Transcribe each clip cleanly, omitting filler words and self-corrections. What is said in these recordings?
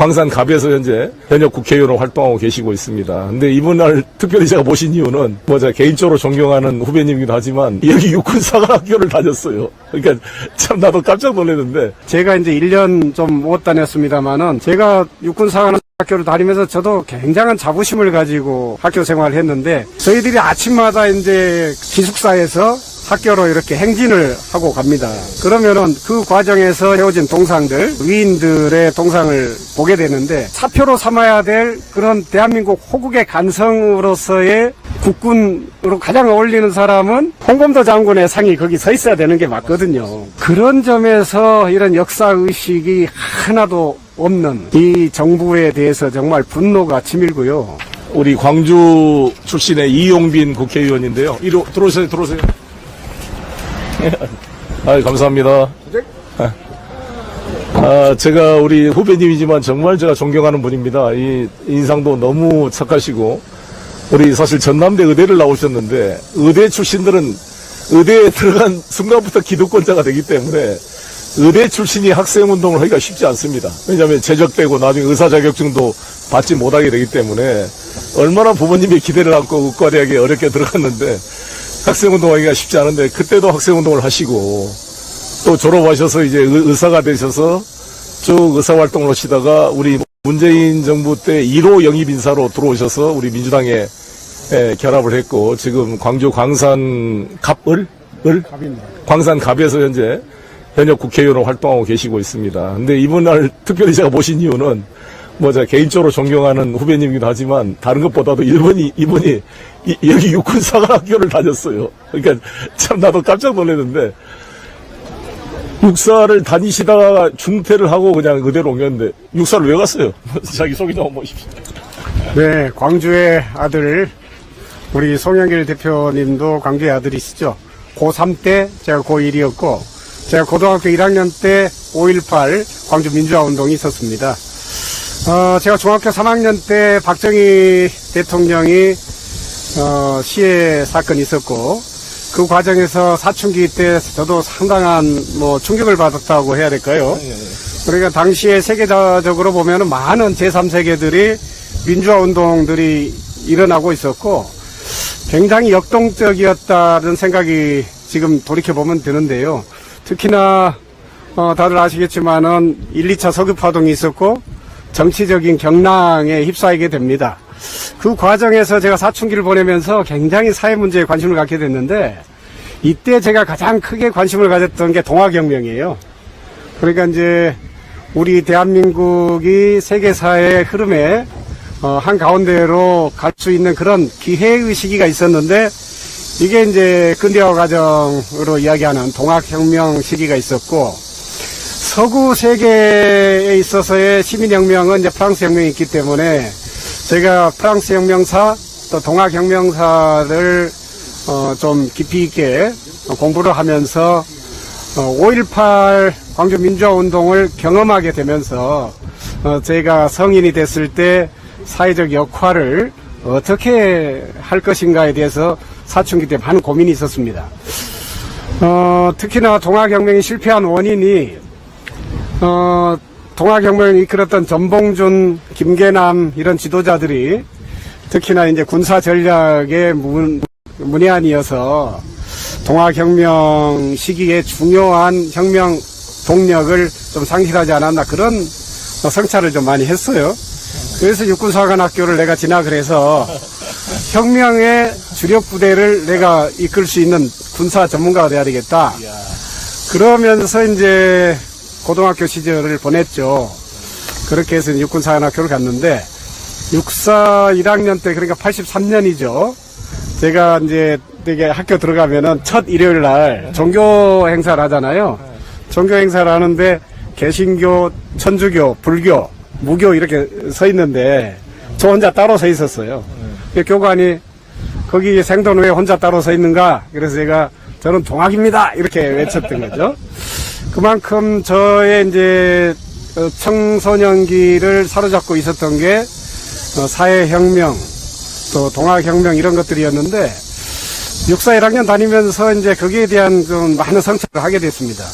광산갑에서 현재 현역 국회의원으로 활동하고 계시고 있습니다. 근데 이분을 특별히 제가 모신 이유는 제가 개인적으로 존경하는 후배님이기도 하지만 여기 육군사관학교를 다녔어요. 그러니까 참 나도 깜짝 놀랐는데 제가 이제 1년 좀 못 다녔습니다만은 제가 육군사관학교를 다니면서 저도 굉장한 자부심을 가지고 학교 생활을 했는데 저희들이 아침마다 이제 기숙사에서 학교로 이렇게 행진을 하고 갑니다. 그러면은 그 과정에서 세워진 동상들, 위인들의 동상을 보게 되는데 사표로 삼아야 될 그런 대한민국 호국의 간성으로서의 국군으로 가장 어울리는 사람은 홍범도 장군의 상이 거기 서 있어야 되는 게 맞거든요. 그런 점에서 이런 역사의식이 하나도 없는 이 정부에 대해서 정말 분노가 치밀고요. 우리 광주 출신의 이용빈 국회의원인데요. 이리 들어오세요. 감사합니다. 제가 우리 후배님이지만 정말 제가 존경하는 분입니다. 이 인상도 너무 착하시고, 우리 사실 전남대 의대를 나오셨는데, 의대 출신들은 의대에 들어간 순간부터 기득권자가 되기 때문에, 의대 출신이 학생운동을 하기가 쉽지 않습니다. 왜냐하면 제적되고 나중에 의사 자격증도 받지 못하게 되기 때문에, 얼마나 부모님의 기대를 안고 의과대학에 어렵게 들어갔는데, 학생운동하기가 쉽지 않은데 그때도 학생운동을 하시고 또 졸업하셔서 이제 의사가 되셔서 쭉 의사활동을 하시다가 우리 문재인 정부 때 1호 영입인사로 들어오셔서 우리 민주당에 결합을 했고 지금 광주 광산갑에서 현재 현역 국회의원으로 활동하고 계시고 있습니다. 근데 이분을 특별히 제가 모신 이유는 제가 개인적으로 존경하는 후배님이기도 하지만 다른 것보다도 이분이 여기 육군사관학교를 다녔어요. 그러니까 참 나도 깜짝 놀랐는데 육사를 다니시다가 중퇴를 하고 그냥 의대로 옮겼는데 육사를 왜 갔어요? 자기 소개 좀 한번 해주십시오. 네, 광주의 아들 우리 송영길 대표님도 광주의 아들이시죠. 고3 때 제가 고1이었고 제가 고등학교 1학년 때 5.18 광주 민주화운동이 있었습니다. 제가 중학교 3학년 때 박정희 대통령이 시해 사건이 있었고 그 과정에서 사춘기 때 저도 상당한 충격을 받았다고 해야 될까요? 그러니까 당시에 세계적으로 보면은 많은 제3세계들이 민주화 운동들이 일어나고 있었고 굉장히 역동적이었다는 생각이 지금 돌이켜보면 드는데요. 특히나 다들 아시겠지만은 1, 2차 서급파동이 있었고 정치적인 경랑에 휩싸이게 됩니다. 그 과정에서 제가 사춘기를 보내면서 굉장히 사회 문제에 관심을 갖게 됐는데 이때 제가 가장 크게 관심을 가졌던 게 동학혁명이에요. 그러니까 이제 우리 대한민국이 세계사의 흐름에 한가운데로 갈 수 있는 그런 기회의 시기가 있었는데 이게 이제 근대화 과정으로 이야기하는 동학혁명 시기가 있었고 서구 세계에 있어서의 시민혁명은 이제 프랑스 혁명이 있기 때문에 제가 프랑스 혁명사 또 동학혁명사를 좀 깊이 있게 공부를 하면서 5.18 광주 민주화운동을 경험하게 되면서 제가 성인이 됐을 때 사회적 역할을 어떻게 할 것인가에 대해서 사춘기 때 많은 고민이 있었습니다. 특히나 동학혁명이 실패한 원인이 동학혁명을 이끌었던 전봉준, 김계남 이런 지도자들이 특히나 이제 군사 전략의 문외한이어서 동학혁명 시기에 중요한 혁명 동력을 좀 상실하지 않았나 그런 성찰을 좀 많이 했어요. 그래서 육군사관학교를 내가 진학을 해서 혁명의 주력 부대를 내가 이끌 수 있는 군사 전문가가 돼야 되겠다. 그러면서 이제 고등학교 시절을 보냈죠. 그렇게 해서 육군사관학교를 갔는데 육사 1학년 때 그러니까 83년이죠. 제가 이제 되게 학교 들어가면은 첫 일요일 날 종교 행사를 하잖아요. 종교 행사를 하는데 개신교, 천주교, 불교, 무교 이렇게 서 있는데 저 혼자 따로 서 있었어요. 교관이 거기 생돈 왜 혼자 따로 서 있는가? 그래서 제가 저는 동학입니다 이렇게 외쳤던 거죠. 그만큼 저의 이제 청소년기를 사로잡고 있었던 게 사회혁명, 또 동학혁명 이런 것들이었는데 육사 1학년 다니면서 이제 거기에 대한 좀 많은 성찰을 하게 됐습니다.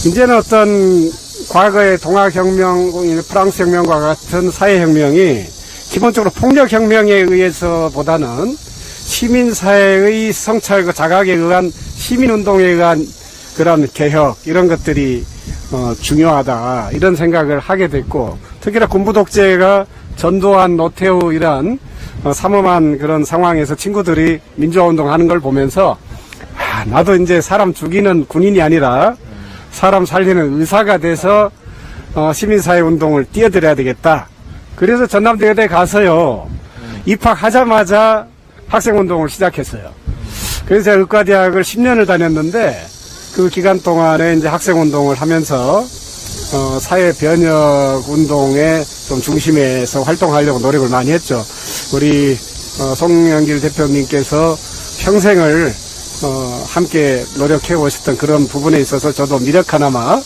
이제는 어떤 과거의 동학혁명, 프랑스 혁명과 같은 사회혁명이 기본적으로 폭력혁명에 의해서보다는 시민사회의 성찰과 자각에 의한 시민운동에 의한 그런 개혁, 이런 것들이 중요하다, 이런 생각을 하게 됐고, 특히나 군부독재가 전두환, 노태우 이런 삼엄한 그런 상황에서 친구들이 민주화운동 하는 걸 보면서, 나도 이제 사람 죽이는 군인이 아니라 사람 살리는 의사가 돼서 시민사회운동을 뛰어들어야 되겠다. 그래서 전남대의대 가서요, 입학하자마자 학생운동을 시작했어요. 그래서 제가 의과대학을 10년을 다녔는데, 그 기간 동안에 이제 학생운동을 하면서 사회 변혁 운동의 좀 중심에서 활동하려고 노력을 많이 했죠. 우리 송영길 대표님께서 평생을 함께 노력해 오셨던 그런 부분에 있어서 저도 미력 하나마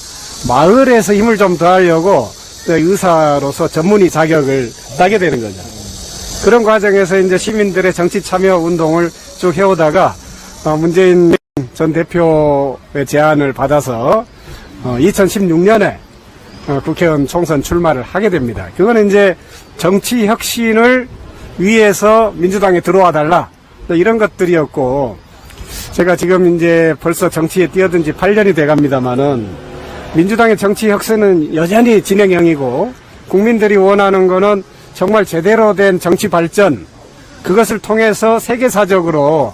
마을에서 힘을 좀 더하려고 의사로서 전문의 자격을 따게 되는 거죠. 그런 과정에서 이제 시민들의 정치 참여 운동을 쭉 해오다가 문재인 전 대표의 제안을 받아서 2016년에 국회의원 총선 출마를 하게 됩니다. 그거는 이제 정치 혁신을 위해서 민주당에 들어와 달라, 이런 것들이었고, 제가 지금 이제 벌써 정치에 뛰어든 지 8년이 돼 갑니다만은 민주당의 정치 혁신은 여전히 진행형이고, 국민들이 원하는 거는 정말 제대로 된 정치 발전, 그것을 통해서 세계사적으로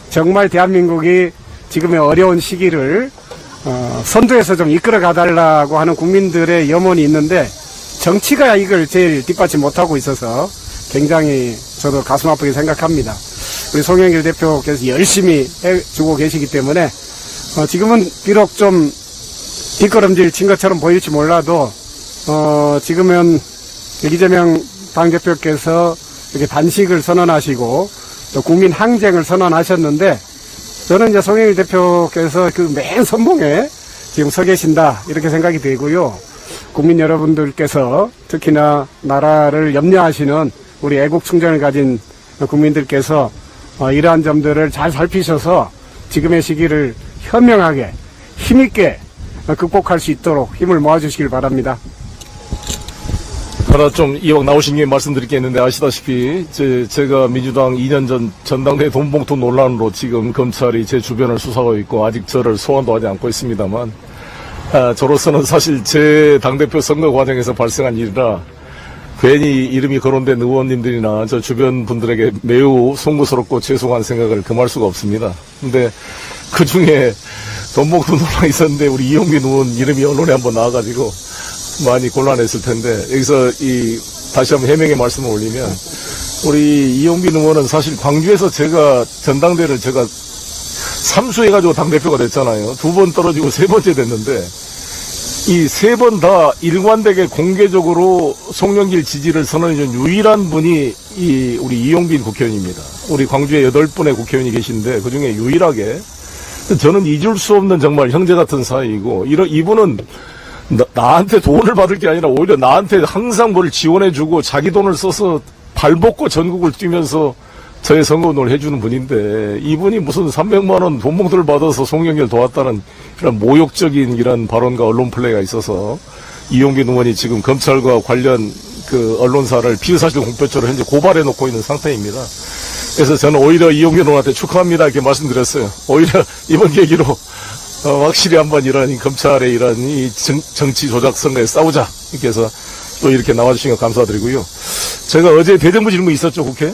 정말 대한민국이 지금의 어려운 시기를 선두에서 좀 이끌어 가달라고 하는 국민들의 염원이 있는데, 정치가 이걸 제일 뒷받침 못하고 있어서 굉장히 저도 가슴 아프게 생각합니다. 우리 송영길 대표께서 열심히 해주고 계시기 때문에 지금은 비록 좀 뒷걸음질 친 것처럼 보일지 몰라도 지금은 이재명 당대표께서 이렇게 단식을 선언하시고 또 국민 항쟁을 선언하셨는데, 저는 이제 송영길 대표께서 그 맨 선봉에 지금 서 계신다, 이렇게 생각이 되고요. 국민 여러분들께서 특히나 나라를 염려하시는 우리 애국 충정을 가진 국민들께서 이러한 점들을 잘 살피셔서 지금의 시기를 현명하게 힘있게 극복할 수 있도록 힘을 모아주시길 바랍니다. 하나 좀 이왕 나오신 김에 말씀드릴 게 있는데, 아시다시피 제가 민주당 2년 전 전당대 돈봉투 논란으로 지금 검찰이 제 주변을 수사하고 있고 아직 저를 소환도 하지 않고 있습니다만, 저로서는 사실 제 당대표 선거 과정에서 발생한 일이라 괜히 이름이 거론된 의원님들이나 저 주변 분들에게 매우 송구스럽고 죄송한 생각을 금할 수가 없습니다. 근데 그 중에 돈봉투 논란이 있었는데 우리 이용빈 의원 이름이 언론에 한번 나와가지고 많이 곤란했을 텐데, 여기서 다시 한번 해명의 말씀을 올리면, 우리 이용빈 의원은 사실 광주에서 전당대를 제가 삼수해가지고 당대표가 됐잖아요. 2번 떨어지고 3번째 됐는데, 이 3번 다 일관되게 공개적으로 송영길 지지를 선언해준 유일한 분이 우리 이용빈 국회의원입니다. 우리 광주에 8분의 국회의원이 계신데, 그 중에 유일하게, 저는 잊을 수 없는 정말 형제 같은 사이이고, 이분은 나한테 돈을 받을 게 아니라 오히려 나한테 항상 뭘 지원해주고 자기 돈을 써서 발벗고 전국을 뛰면서 저의 선거운동을 해주는 분인데, 이분이 무슨 300만원 돈봉투를 받아서 송영길 도왔다는 이런 모욕적인 이런 발언과 언론 플레이가 있어서 이용빈 의원이 지금 검찰과 관련 그 언론사를 피의사실 공표죄로 현재 고발해 놓고 있는 상태입니다. 그래서 저는 오히려 이용빈 의원한테 축하합니다, 이렇게 말씀드렸어요. 오히려 이번 계기로 확실히 한번 이런 검찰의 이런 이 정치 조작 선거에 싸우자, 이렇게 해서 또 이렇게 나와주신 거 감사드리고요. 제가 어제 대정부 질문 있었죠, 국회?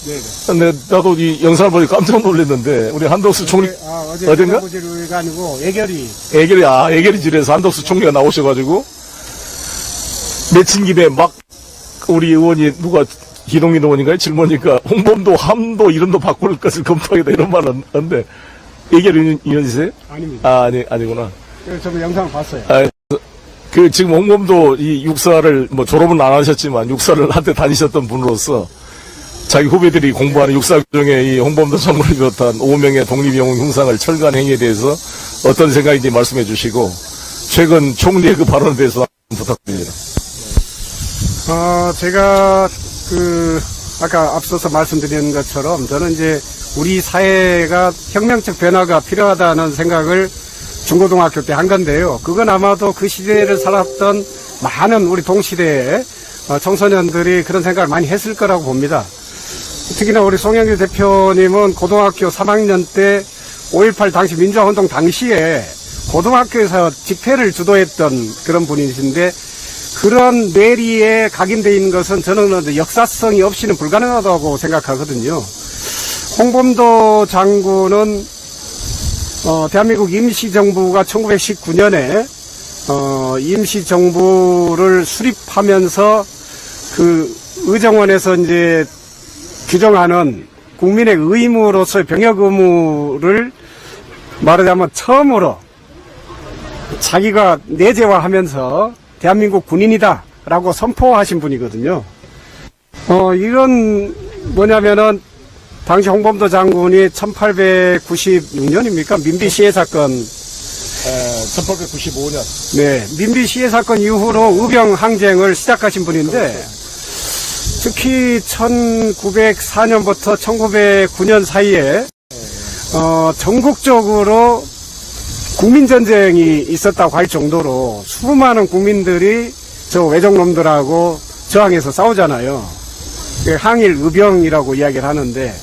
네네. 근데 나도 이 영상을 보고 깜짝 놀랐는데, 우리 한덕수 총리, 어제 어딘가? 대정부 질의가 아니고 예결위 질에서 한덕수 총리가 나오셔가지고, 내친 김에 막, 우리 의원이 기동민 의원인가요? 질문이니까, 홍범도, 함도, 이름도 바꿀 것을 검토하겠다, 이런 말은 한데, 예결위원이세요? 아닙니다. 아니구나. 저 영상 봤어요. 지금 홍범도 이 육사를, 졸업은 안 하셨지만, 육사를 한때 다니셨던 분으로서, 자기 후배들이 공부하는 육사 교정에 이 홍범도 장군을 비롯한 5명의 독립영웅 흉상을 철거한 행위에 대해서 어떤 생각인지 말씀해 주시고, 최근 총리의 그 발언에 대해서 부탁드립니다. 제가 아까 앞서서 말씀드린 것처럼 저는 이제 우리 사회가 혁명적 변화가 필요하다는 생각을 중고등학교 때 한 건데요. 그건 아마도 그 시대를 살았던 많은 우리 동시대의 청소년들이 그런 생각을 많이 했을 거라고 봅니다. 특히나 우리 송영길 대표님은 고등학교 3학년 때 5.18 당시 민주화운동 당시에 고등학교에서 집회를 주도했던 그런 분이신데 그런 뇌리에 각인되어 있는 것은 저는 역사성이 없이는 불가능하다고 생각하거든요. 홍범도 장군은 대한민국 임시정부가 1919년에 임시정부를 수립하면서 그 의정원에서 이제 규정하는 국민의 의무로서의 병역 의무를 말하자면 처음으로 자기가 내재화하면서 대한민국 군인이다 라고 선포하신 분이거든요. 이건 뭐냐면은 당시 홍범도 장군이 1896년입니까? 민비 시해 사건. 1895년. 네. 민비 시해 사건 이후로 의병 항쟁을 시작하신 분인데 특히 1904년부터 1909년 사이에 전국적으로 국민전쟁이 있었다고 할 정도로 수많은 국민들이 저 외적놈들하고 저항해서 싸우잖아요. 항일 의병이라고 이야기를 하는데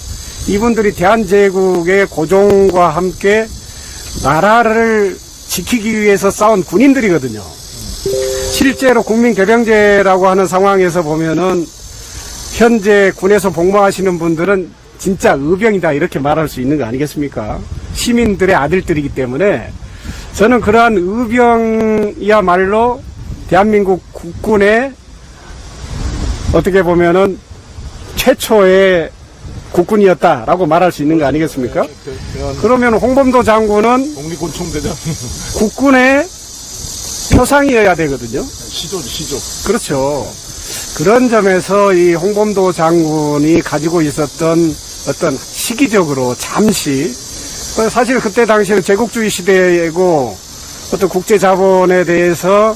이분들이 대한제국의 고종과 함께 나라를 지키기 위해서 싸운 군인들이거든요. 실제로 국민개병제라고 하는 상황에서 보면은 현재 군에서 복무하시는 분들은 진짜 의병이다 이렇게 말할 수 있는 거 아니겠습니까? 시민들의 아들들이기 때문에 저는 그러한 의병이야말로 대한민국 국군의 어떻게 보면은 최초의 국군이었다라고 말할 수 있는 거 아니겠습니까? 그러면 홍범도 장군은 독립곤충대장. 국군의 표상이어야 되거든요. 시조죠, 시조. 그렇죠. 그런 점에서 이 홍범도 장군이 가지고 있었던 어떤 시기적으로 잠시 사실 그때 당시에는 제국주의 시대이고 어떤 국제자본에 대해서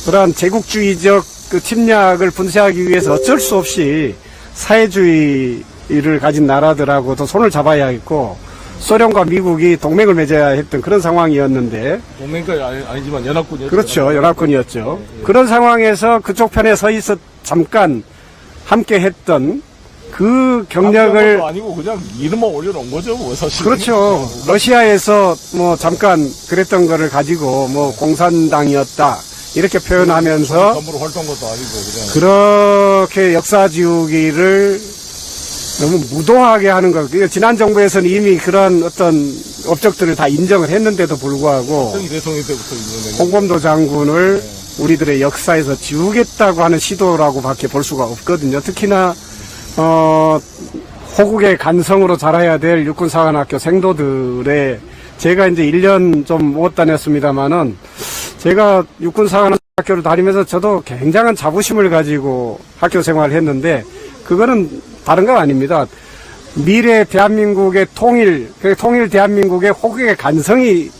그러한 제국주의적 그 침략을 분쇄하기 위해서 어쩔 수 없이 사회주의를 가진 나라들하고도 손을 잡아야 했고 소련과 미국이 동맹을 맺어야 했던 그런 상황이었는데 동맹까지 아니지만 연합군이었죠. 그렇죠. 연합군이었죠. 그런 상황에서 그쪽 편에 서 있어 잠깐 함께 했던 그 경력을 아니고 그냥 이름만 올려놓은 거죠, 뭐 사실. 그렇죠. 러시아에서 뭐 잠깐 그랬던 거를 가지고 뭐 공산당이었다 이렇게 표현하면서 전부로 활동한 것도 아니고 그냥. 그렇게 역사 지우기를 너무 무도하게 하는 거. 지난 정부에서는 이미 그런 어떤 업적들을 다 인정을 했는데도 불구하고 박정희 대통령 때부터 있는 홍범도 장군을 우리들의 역사에서 지우겠다고 하는 시도라고밖에 볼 수가 없거든요. 특히나 호국의 간성으로 자라야 될 육군사관학교 생도들의 제가 이제 1년 좀 못 다녔습니다만은 제가 육군사관학교를 다니면서 저도 굉장한 자부심을 가지고 학교 생활을 했는데 그거는 다른 건 아닙니다. 미래 대한민국의 통일 대한민국의 호국의 간성이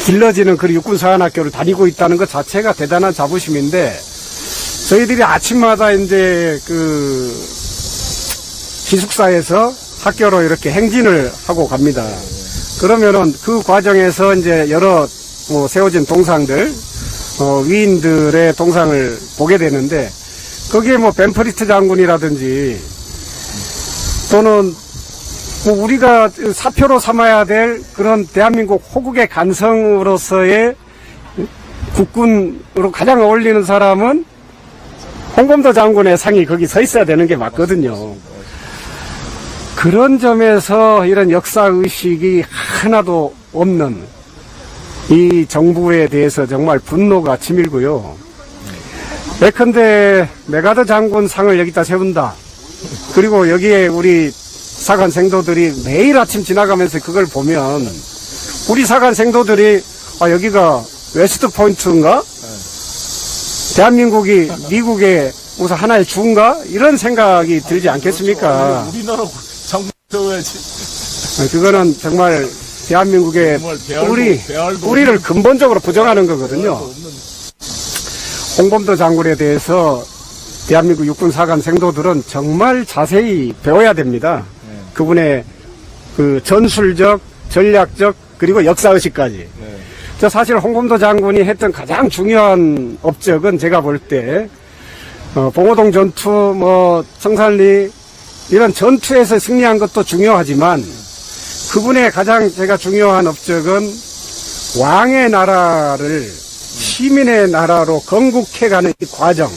길러지는 그 육군사관학교를 다니고 있다는 것 자체가 대단한 자부심인데 저희들이 아침마다 이제 그 기숙사에서 학교로 이렇게 행진을 하고 갑니다. 그러면은 그 과정에서 이제 여러 뭐 세워진 동상들, 위인들의 동상을 보게 되는데 거기에 뭐 벤프리트 장군이라든지 또는 뭐 우리가 사표로 삼아야 될 그런 대한민국 호국의 간성으로서의 국군으로 가장 어울리는 사람은 홍범도 장군의 상이 거기 서 있어야 되는 게 맞거든요. 그런 점에서 이런 역사의식이 하나도 없는 이 정부에 대해서 정말 분노가 치밀고요. 예컨대 메가더 장군 상을 여기다 세운다. 그리고 여기에 우리 사관 생도들이 매일 아침 지나가면서 그걸 보면 우리 사관 생도들이 여기가 웨스트 포인트인가? 대한민국이 미국의 무슨 하나의 주인가? 이런 생각이 들지 않겠습니까? 우리나라 장군 세워야지. 그거는 정말 대한민국의 우리를 근본적으로 부정하는 거거든요. 홍범도 장군에 대해서 대한민국 육군사관 생도들은 정말 자세히 배워야 됩니다. 그분의 그 전술적, 전략적, 그리고 역사의식까지. 저 사실 홍범도 장군이 했던 가장 중요한 업적은 제가 볼 때, 봉오동 전투, 청산리, 이런 전투에서 승리한 것도 중요하지만, 그분의 가장 제가 중요한 업적은 왕의 나라를 시민의 나라로 건국해가는 이 과정.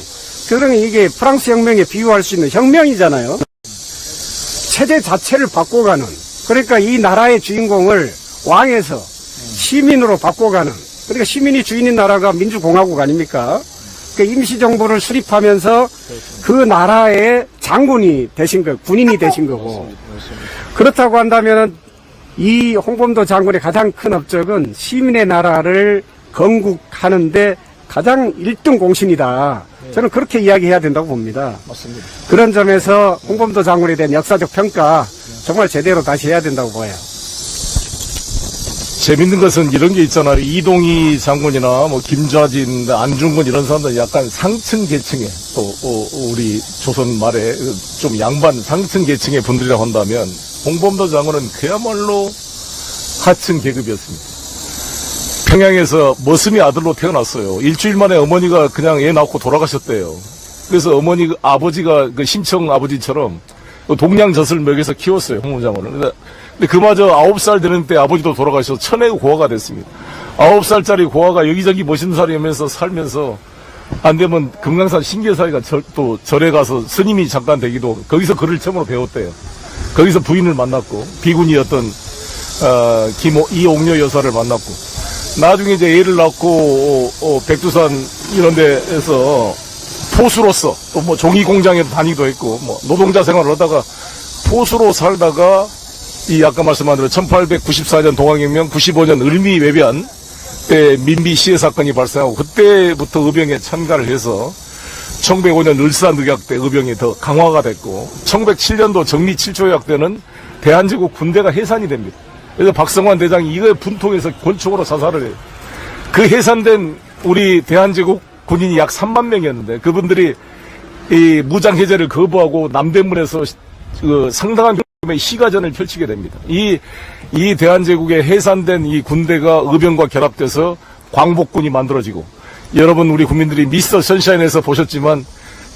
그러니 이게 프랑스 혁명에 비유할 수 있는 혁명이잖아요. 체제 자체를 바꿔가는. 그러니까 이 나라의 주인공을 왕에서 시민으로 바꿔가는. 그러니까 시민이 주인인 나라가 민주공화국 아닙니까? 그러니까 임시정부를 수립하면서 그 나라의 장군이 되신 거, 군인이 되신 거고. 그렇다고 한다면 이 홍범도 장군의 가장 큰 업적은 시민의 나라를 건국하는데 가장 1등 공신이다. 저는 그렇게 이야기해야 된다고 봅니다. 맞습니다. 그런 점에서 홍범도 장군에 대한 역사적 평가 정말 제대로 다시 해야 된다고 봐요. 재밌는 것은 이런 게 있잖아요. 이동희 장군이나 김좌진, 안중근 이런 사람들은 약간 상층 계층의 또 우리 조선 말에 좀 양반 상층 계층의 분들이라고 한다면 홍범도 장군은 그야말로 하층 계급이었습니다. 평양에서 머슴이 아들로 태어났어요. 일주일 만에 어머니가 그냥 애 낳고 돌아가셨대요. 그래서 아버지가 그 심청 아버지처럼 동양젖을 먹여서 키웠어요, 홍범도 장군을. 근데 그마저 9살 되는 때 아버지도 돌아가셔서 천의 고아가 됐습니다. 9살짜리 고아가 여기저기 멋있는 사람이면서 살면서 안 되면 금강산 신계사이가 또 절에 가서 스님이 잠깐 되기도 거기서 글을 처음으로 배웠대요. 거기서 부인을 만났고 비군이었던 이옥녀 여사를 만났고 나중에 이제 애를 낳고 백두산 이런 데에서 포수로서 또 종이 공장에도 다니기도 했고 노동자 생활을 하다가 포수로 살다가 이 아까 말씀한 대로 1894년 동학혁명 95년 을미 외변 때 민비 시해 사건이 발생하고 그때부터 의병에 참가를 해서 1905년 을사늑약 때 의병이 더 강화가 됐고 1907년도 정리 7조약 때는 대한제국 군대가 해산이 됩니다. 그래서 박성환 대장이 이거에 분통해서 권총으로 자살을 해요. 그 해산된 우리 대한제국 군인이 약 3만 명이었는데 그분들이 이 무장 해제를 거부하고 남대문에서 그 상당한 시가전을 펼치게 됩니다. 이 대한제국의 해산된 이 군대가 의병과 결합돼서 광복군이 만들어지고 여러분 우리 국민들이 미스터 선샤인에서 보셨지만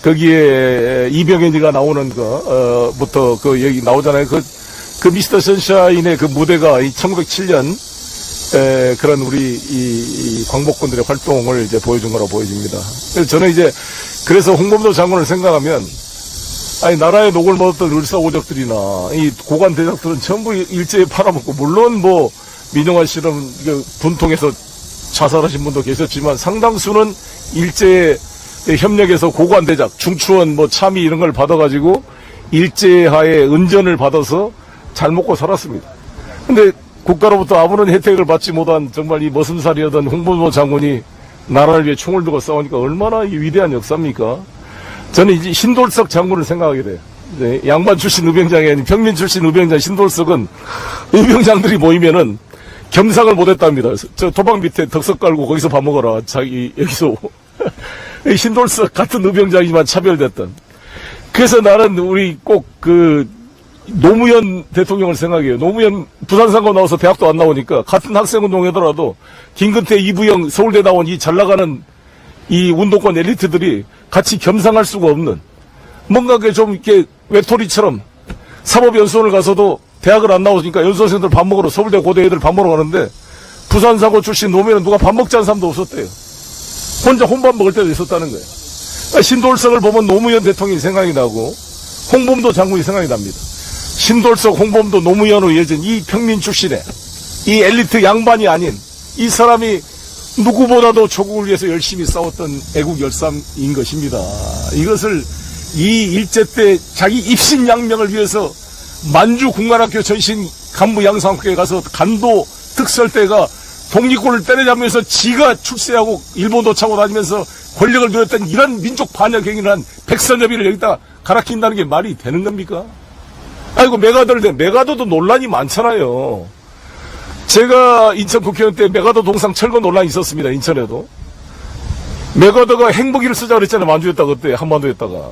거기에 이병현이가 나오는 부터 그 얘기 나오잖아요. 그 미스터 선샤인의 그 무대가 이 1907년 그런 우리 이 광복군들의 활동을 이제 보여준 거라고 보여집니다. 그래서 저는 이제 그래서 홍범도 장군을 생각하면 아니 나라의 녹을 먹었던 을사오적들이나 이 고관 대작들은 전부 일제에 팔아먹고 물론 민영환 씨는 분통해서 자살하신 분도 계셨지만 상당수는 일제 협력에서 고관 대작 중추원 참의 이런 걸 받아가지고 일제하에 은전을 받아서 잘 먹고 살았습니다. 근데 국가로부터 아무런 혜택을 받지 못한 정말 이 머슴살이었던 홍범도 장군이 나라를 위해 총을 들고 싸우니까 얼마나 이 위대한 역사입니까? 저는 이제 신돌석 장군을 생각하게 돼요. 네, 양반 출신 의병장이 아닌 평민 출신 의병장 신돌석은 의병장들이 모이면은 겸상을 못했답니다. 저 도방 밑에 덕석 깔고 거기서 밥 먹어라. 자기 여기서 신돌석 같은 의병장이지만 차별됐던. 그래서 나는 우리 꼭 노무현 대통령을 생각해요. 노무현 부산상고 나와서 대학도 안 나오니까 같은 학생운동하더라도 김근태, 이부영 서울대 나온 이 잘나가는 이 운동권 엘리트들이 같이 겸상할 수가 없는 뭔가 좀 이렇게 외톨이처럼 사법연수원을 가서도 대학을 안 나오니까 연수생들 밥 먹으러 서울대 고대 애들 밥 먹으러 가는데 부산사고 출신 노무현은 누가 밥 먹자는 사람도 없었대요. 혼자 혼밥 먹을 때도 있었다는 거예요. 신돌석을 보면 노무현 대통령이 생각이 나고 홍범도 장군이 생각이 납니다. 신돌석, 홍범도, 노무현으로 이어진 이 평민 출신의 이 엘리트 양반이 아닌 이 사람이 누구보다도 조국을 위해서 열심히 싸웠던 애국 열삼인 것입니다. 이것을 이 일제 때 자기 입신양명을 위해서 만주 국만학교 전신 간부 양상학교에 가서 간도 특설대가 독립군을 때려잡으면서 지가 출세하고 일본도 차고 다니면서 권력을 누렸던 이런 민족 반역 행위를 한 백선엽이를 여기다 갈아낀다는 게 말이 되는 겁니까? 아이고 메가더도 논란이 많잖아요. 제가 인천 국회의원 때 메가더 동상 철거 논란이 있었습니다. 인천에도. 메가더가 행복이를 쓰자 그랬잖아요. 만주에다가 그때 한반도에다가.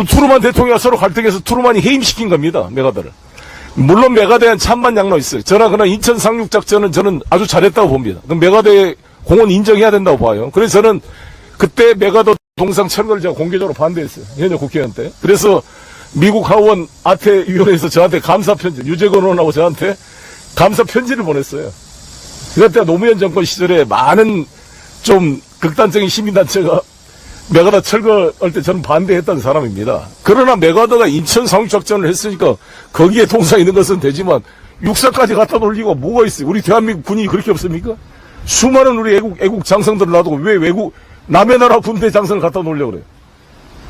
트루만 대통령과 서로 갈등해서 트루만이 해임시킨 겁니다. 메가더를. 물론 메가대엔 찬반 양로 있어요. 저는 그러나 인천 상륙작전은 저는 아주 잘했다고 봅니다. 그럼 메가대 공헌 인정해야 된다고 봐요. 그래서 저는 그때 메가더 동상 철거를 제가 공개적으로 반대했어요. 현역 국회의원 때. 그래서 미국 하원 아태위원회에서 저한테 감사 편지, 유재건 의원하고 저한테 감사 편지를 보냈어요. 그때 노무현 정권 시절에 많은 좀 극단적인 시민단체가 메가더 철거할 때 저는 반대했던 사람입니다. 그러나 메가더가 인천 상륙작전을 했으니까 거기에 동상 있는 것은 되지만 육사까지 갖다 놀리고 뭐가 있어요? 우리 대한민국 군인이 그렇게 없습니까? 수많은 우리 애국 장성들을 놔두고 왜 남의 나라 군대 장성을 갖다 놓으려고 그래요?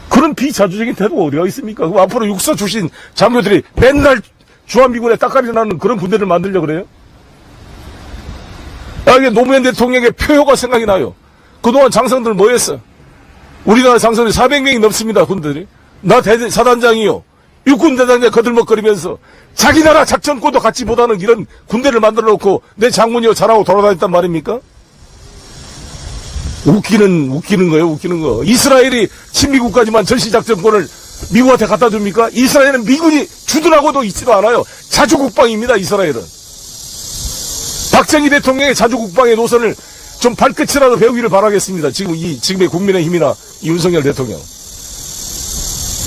그런 비자주적인 태도가 어디가 있습니까? 그럼 앞으로 육사 출신 장교들이 맨날 주한미군에 따까리 나는 그런 군대를 만들려고 그래요? 이게 노무현 대통령의 표효가 생각이 나요. 그동안 장성들 뭐 했어? 우리나라 장성이 400명이 넘습니다, 군대들이. 나 사단장이요. 육군대장에 거들먹거리면서 자기 나라 작전권도 갖지 못하는 이런 군대를 만들어 놓고 내 장군이요 잘하고 돌아다녔단 말입니까? 웃기는 거. 이스라엘이 친미국까지만 전시작전권을 미국한테 갖다 줍니까? 이스라엘은 미군이 주둔하고도 있지도 않아요. 자주국방입니다, 이스라엘은. 박정희 대통령의 자주국방의 노선을 좀 발끝이라도 배우기를 바라겠습니다. 지금의 국민의힘이나 윤석열 대통령.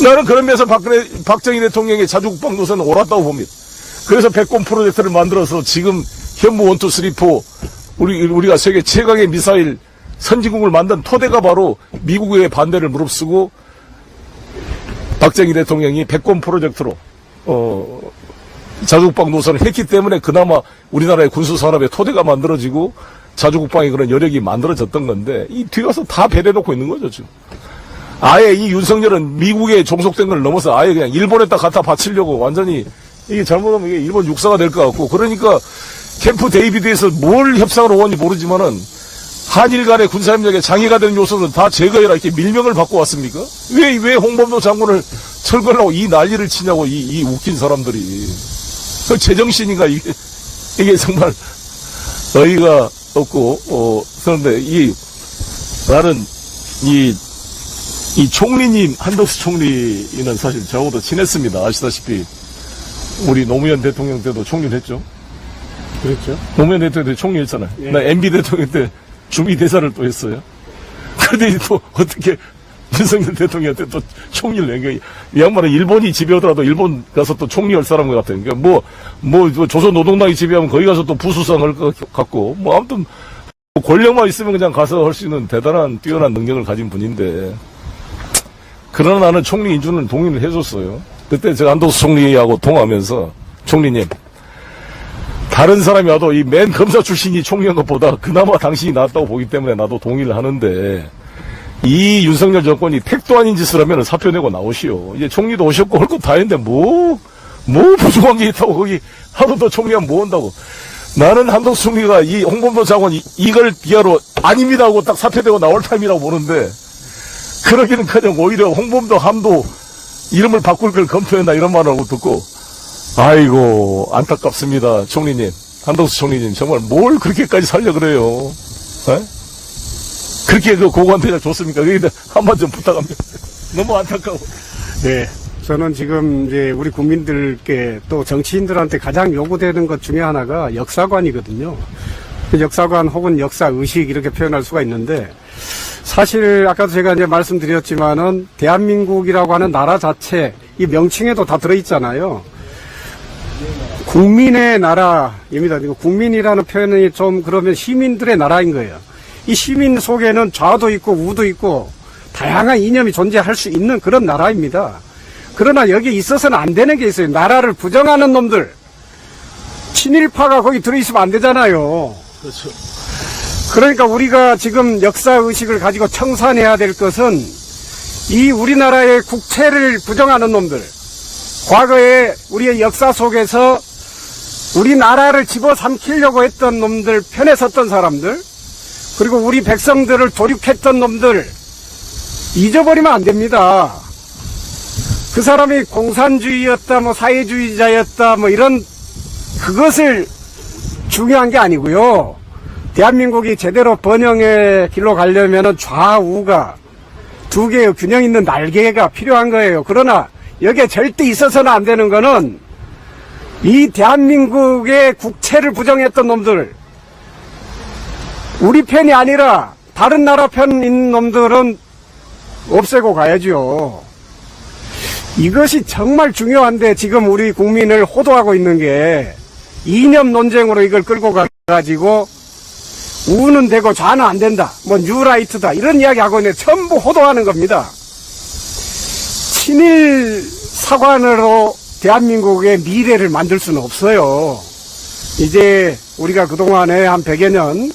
나는 그런 면에서 박정희 대통령의 자주국방 노선은 옳았다고 봅니다. 그래서 백곰 프로젝트를 만들어서 지금 현무 1, 2, 3, 4 우리가 세계 최강의 미사일 선진국을 만든 토대가 바로 미국의 반대를 무릅쓰고 박정희 대통령이 백곰 프로젝트로 자주국방 노선을 했기 때문에 그나마 우리나라의 군수산업의 토대가 만들어지고 자주국방의 그런 여력이 만들어졌던 건데 이 뒤가서 다 배려놓고 있는 거죠 지금. 아예 이 윤석열은 미국에 종속된 걸 넘어서 아예 그냥 일본에다 갖다 바치려고 완전히 이게 잘못하면 이게 일본 육사가 될 것 같고 그러니까 캠프 데이비드에서 뭘 협상을 오는지 모르지만은 한일 간의 군사협력에 장애가 되는 요소는 다 제거해라 이렇게 밀명을 받고 왔습니까? 왜 홍범도 장군을 철거하려고 이 난리를 치냐고 이 웃긴 사람들이. 그 제정신인가 이게 정말 어이가 없고 그런데 나는 이 총리님 한덕수 총리는 사실 저하고도 친했습니다. 아시다시피 우리 노무현 대통령 때도 총리를 했죠. 그렇죠. 노무현 대통령 때 총리했잖아요. 예. 나 MB 대통령 때 주미대사를 또 했어요. 그런데 또 어떻게 윤석열 대통령한테 또 총리를 낸 거야. 이 양반은 일본이 지배하더라도 일본 가서 또 총리할 사람 같아요. 그러니까 조선노동당이 지배하면 거기 가서 또 부수상 할 것 같고, 아무튼, 권력만 있으면 그냥 가서 할 수 있는 대단한 뛰어난 능력을 가진 분인데, 그러나 나는 총리 인준을 동의를 해줬어요. 그때 제가 한덕수 총리하고 통화하면서, 총리님, 다른 사람이 와도 이 맨 검사 출신이 총리한 것보다 그나마 당신이 낫다고 보기 때문에 나도 동의를 하는데, 이 윤석열 정권이 택도 아닌 짓을 하면 사표 내고 나오시오. 이제 총리도 오셨고 할 것 다 했는데 부족한 게 있다고 거기 하루 더 총리하면 뭐 한다고. 나는 한덕수 총리가 이 홍범도 장관이 이걸 비하로 아닙니다 하고 딱 사표 내고 나올 타임이라고 보는데 그러기는커녕 오히려 홍범도 함도 이름을 바꿀 걸 검토했나 이런 말을 하고 듣고 아이고 안타깝습니다. 총리님, 한덕수 총리님 정말 뭘 그렇게까지 살려 그래요. 에? 그렇게 고관 대접 줬습니까? 여기다 한번 좀 부탁합니다. 너무 안타까워. 네. 저는 지금 이제 우리 국민들께 또 정치인들한테 가장 요구되는 것 중에 하나가 역사관이거든요. 역사관 혹은 역사의식 이렇게 표현할 수가 있는데 사실 아까도 제가 이제 말씀드렸지만은 대한민국이라고 하는 나라 자체 이 명칭에도 다 들어있잖아요. 국민의 나라입니다. 국민이라는 표현이 좀 그러면 시민들의 나라인 거예요. 이 시민 속에는 좌도 있고 우도 있고 다양한 이념이 존재할 수 있는 그런 나라입니다. 그러나 여기에 있어서는 안 되는 게 있어요. 나라를 부정하는 놈들. 친일파가 거기 들어있으면 안 되잖아요. 그렇죠. 그러니까 우리가 지금 역사의식을 가지고 청산해야 될 것은 이 우리나라의 국채를 부정하는 놈들. 과거에 우리의 역사 속에서 우리나라를 집어삼키려고 했던 놈들, 편에 섰던 사람들, 그리고 우리 백성들을 도륙했던 놈들 잊어버리면 안 됩니다. 그 사람이 공산주의였다, 사회주의자였다, 이런 그것을 중요한 게 아니고요. 대한민국이 제대로 번영의 길로 가려면 좌우가 두 개의 균형 있는 날개가 필요한 거예요. 그러나 여기에 절대 있어서는 안 되는 거는 이 대한민국의 국채를 부정했던 놈들, 우리 편이 아니라 다른 나라 편인 놈들은 없애고 가야죠. 이것이 정말 중요한데 지금 우리 국민을 호도하고 있는 게 이념 논쟁으로 이걸 끌고 가가지고 우는 되고 좌는 안 된다, 뭐 뉴라이트다, 이런 이야기 하고 있는데 전부 호도하는 겁니다. 친일 사관으로 대한민국의 미래를 만들 수는 없어요. 이제 우리가 그동안에 한 100여 년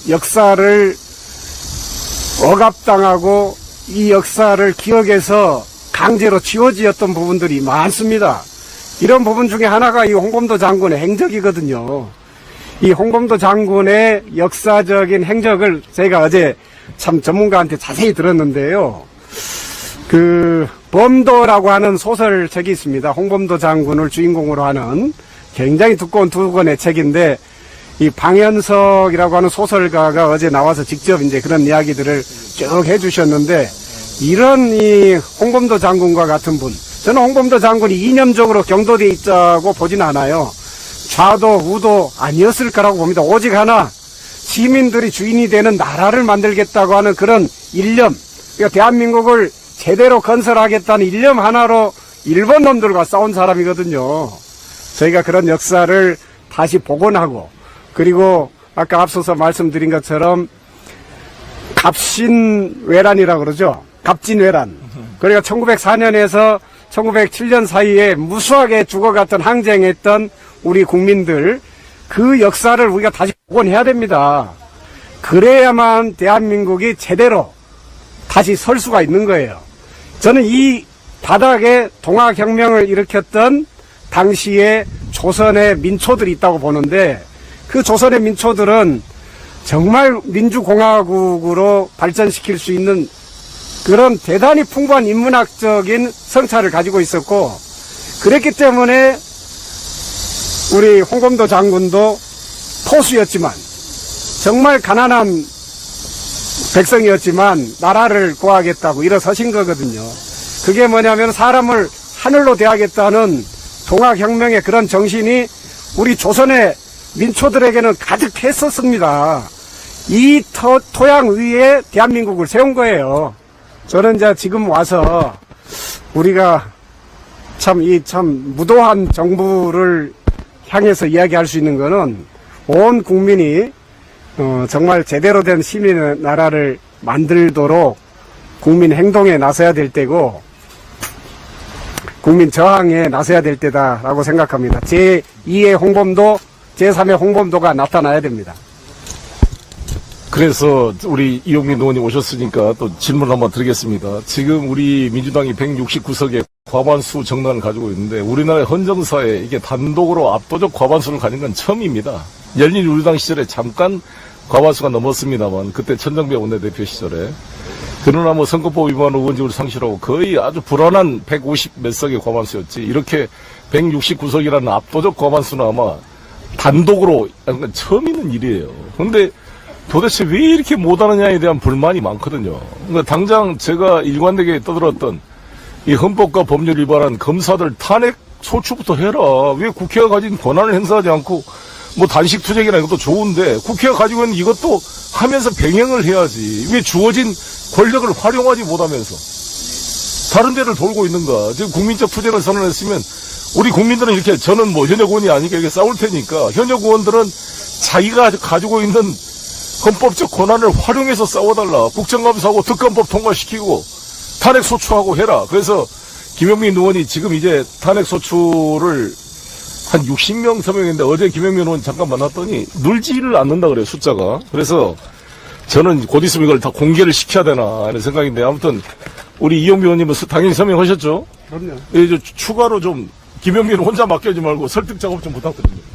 역사를 억압당하고 이 역사를 기억해서 강제로 지워지었던 부분들이 많습니다. 이런 부분 중에 하나가 이 홍범도 장군의 행적이거든요. 이 홍범도 장군의 역사적인 행적을 제가 어제 참 전문가한테 자세히 들었는데요. 그 범도라고 하는 소설책이 있습니다. 홍범도 장군을 주인공으로 하는 굉장히 두꺼운 2권의 책인데, 이 방현석이라고 하는 소설가가 어제 나와서 직접 이제 그런 이야기들을 쭉 해주셨는데, 이런 이 홍범도 장군과 같은 분, 저는 홍범도 장군이 이념적으로 경도되어 있다고 보진 않아요. 좌도 우도 아니었을 거라고 봅니다. 오직 하나, 시민들이 주인이 되는 나라를 만들겠다고 하는 그런 일념, 그러니까 대한민국을 제대로 건설하겠다는 일념 하나로 일본 놈들과 싸운 사람이거든요. 저희가 그런 역사를 다시 복원하고, 그리고 아까 앞서서 말씀드린 것처럼 갑신외란이라고 그러죠. 갑진외란. 그러니까 1904년에서 1907년 사이에 무수하게 죽어갔던 항쟁했던 우리 국민들, 그 역사를 우리가 다시 복원해야 됩니다. 그래야만 대한민국이 제대로 다시 설 수가 있는 거예요. 저는 이 바닥에 동학혁명을 일으켰던 당시에 조선의 민초들이 있다고 보는데, 그 조선의 민초들은 정말 민주공화국으로 발전시킬 수 있는 그런 대단히 풍부한 인문학적인 성찰을 가지고 있었고, 그랬기 때문에 우리 홍범도 장군도 포수였지만, 정말 가난한 백성이었지만 나라를 구하겠다고 일어서신 거거든요. 그게 뭐냐면 사람을 하늘로 대하겠다는 동학혁명의 그런 정신이 우리 조선의 민초들에게는 가득했었습니다. 이 토양 위에 대한민국을 세운 거예요. 저는 이제 지금 와서 우리가 참 무도한 정부를 향해서 이야기할 수 있는 거는, 온 국민이 정말 제대로 된 시민의 나라를 만들도록 국민 행동에 나서야 될 때고, 국민 저항에 나서야 될 때다라고 생각합니다. 제2의 홍범도, 제3의 홍범도가 나타나야 됩니다. 그래서 우리 이용민 의원님 오셨으니까 또 질문 한번 드리겠습니다. 지금 우리 민주당이 169석의 과반수 정당을 가지고 있는데, 우리나라의 헌정사에 이게 단독으로 압도적 과반수를 가진 건 처음입니다. 열린우리당 시절에 잠깐 과반수가 넘었습니다만, 그때 천정배 원내대표 시절에. 그러나 뭐 선거법 위반 의원직을 상실하고 거의 아주 불안한 150 몇 석의 과반수였지, 이렇게 169석이라는 압도적 과반수는 아마 단독으로 처음 있는 일이에요. 그런데 도대체 왜 이렇게 못하느냐에 대한 불만이 많거든요. 그러니까 당장 제가 일관되게 떠들었던 이 헌법과 법률 위반한 검사들 탄핵 소추부터 해라. 왜 국회가 가진 권한을 행사하지 않고, 뭐 단식 투쟁이나 이것도 좋은데 국회가 가지고 있는 이것도 하면서 병행을 해야지. 왜 주어진 권력을 활용하지 못하면서 다른 데를 돌고 있는가. 지금 국민적 투쟁을 선언했으면 우리 국민들은 이렇게, 저는 뭐 현역 의원이 아니니까 이렇게 싸울 테니까, 현역 의원들은 자기가 가지고 있는 헌법적 권한을 활용해서 싸워달라. 국정감사하고 특검법 통과시키고 탄핵 소추하고 해라. 그래서 김영민 의원이 지금 이제 탄핵 소추를 한 60명 서명했는데, 어제 김영민 의원 잠깐 만났더니 늘지를 않는다 그래요, 숫자가. 그래서 저는 곧 있으면 이걸 다 공개를 시켜야 되나 하는 생각인데, 아무튼 우리 이용민 의원님은 당연히 서명하셨죠? 그럼요. 이제 추가로 좀 김영민 혼자 맡기지 말고 설득 작업 좀 부탁드립니다.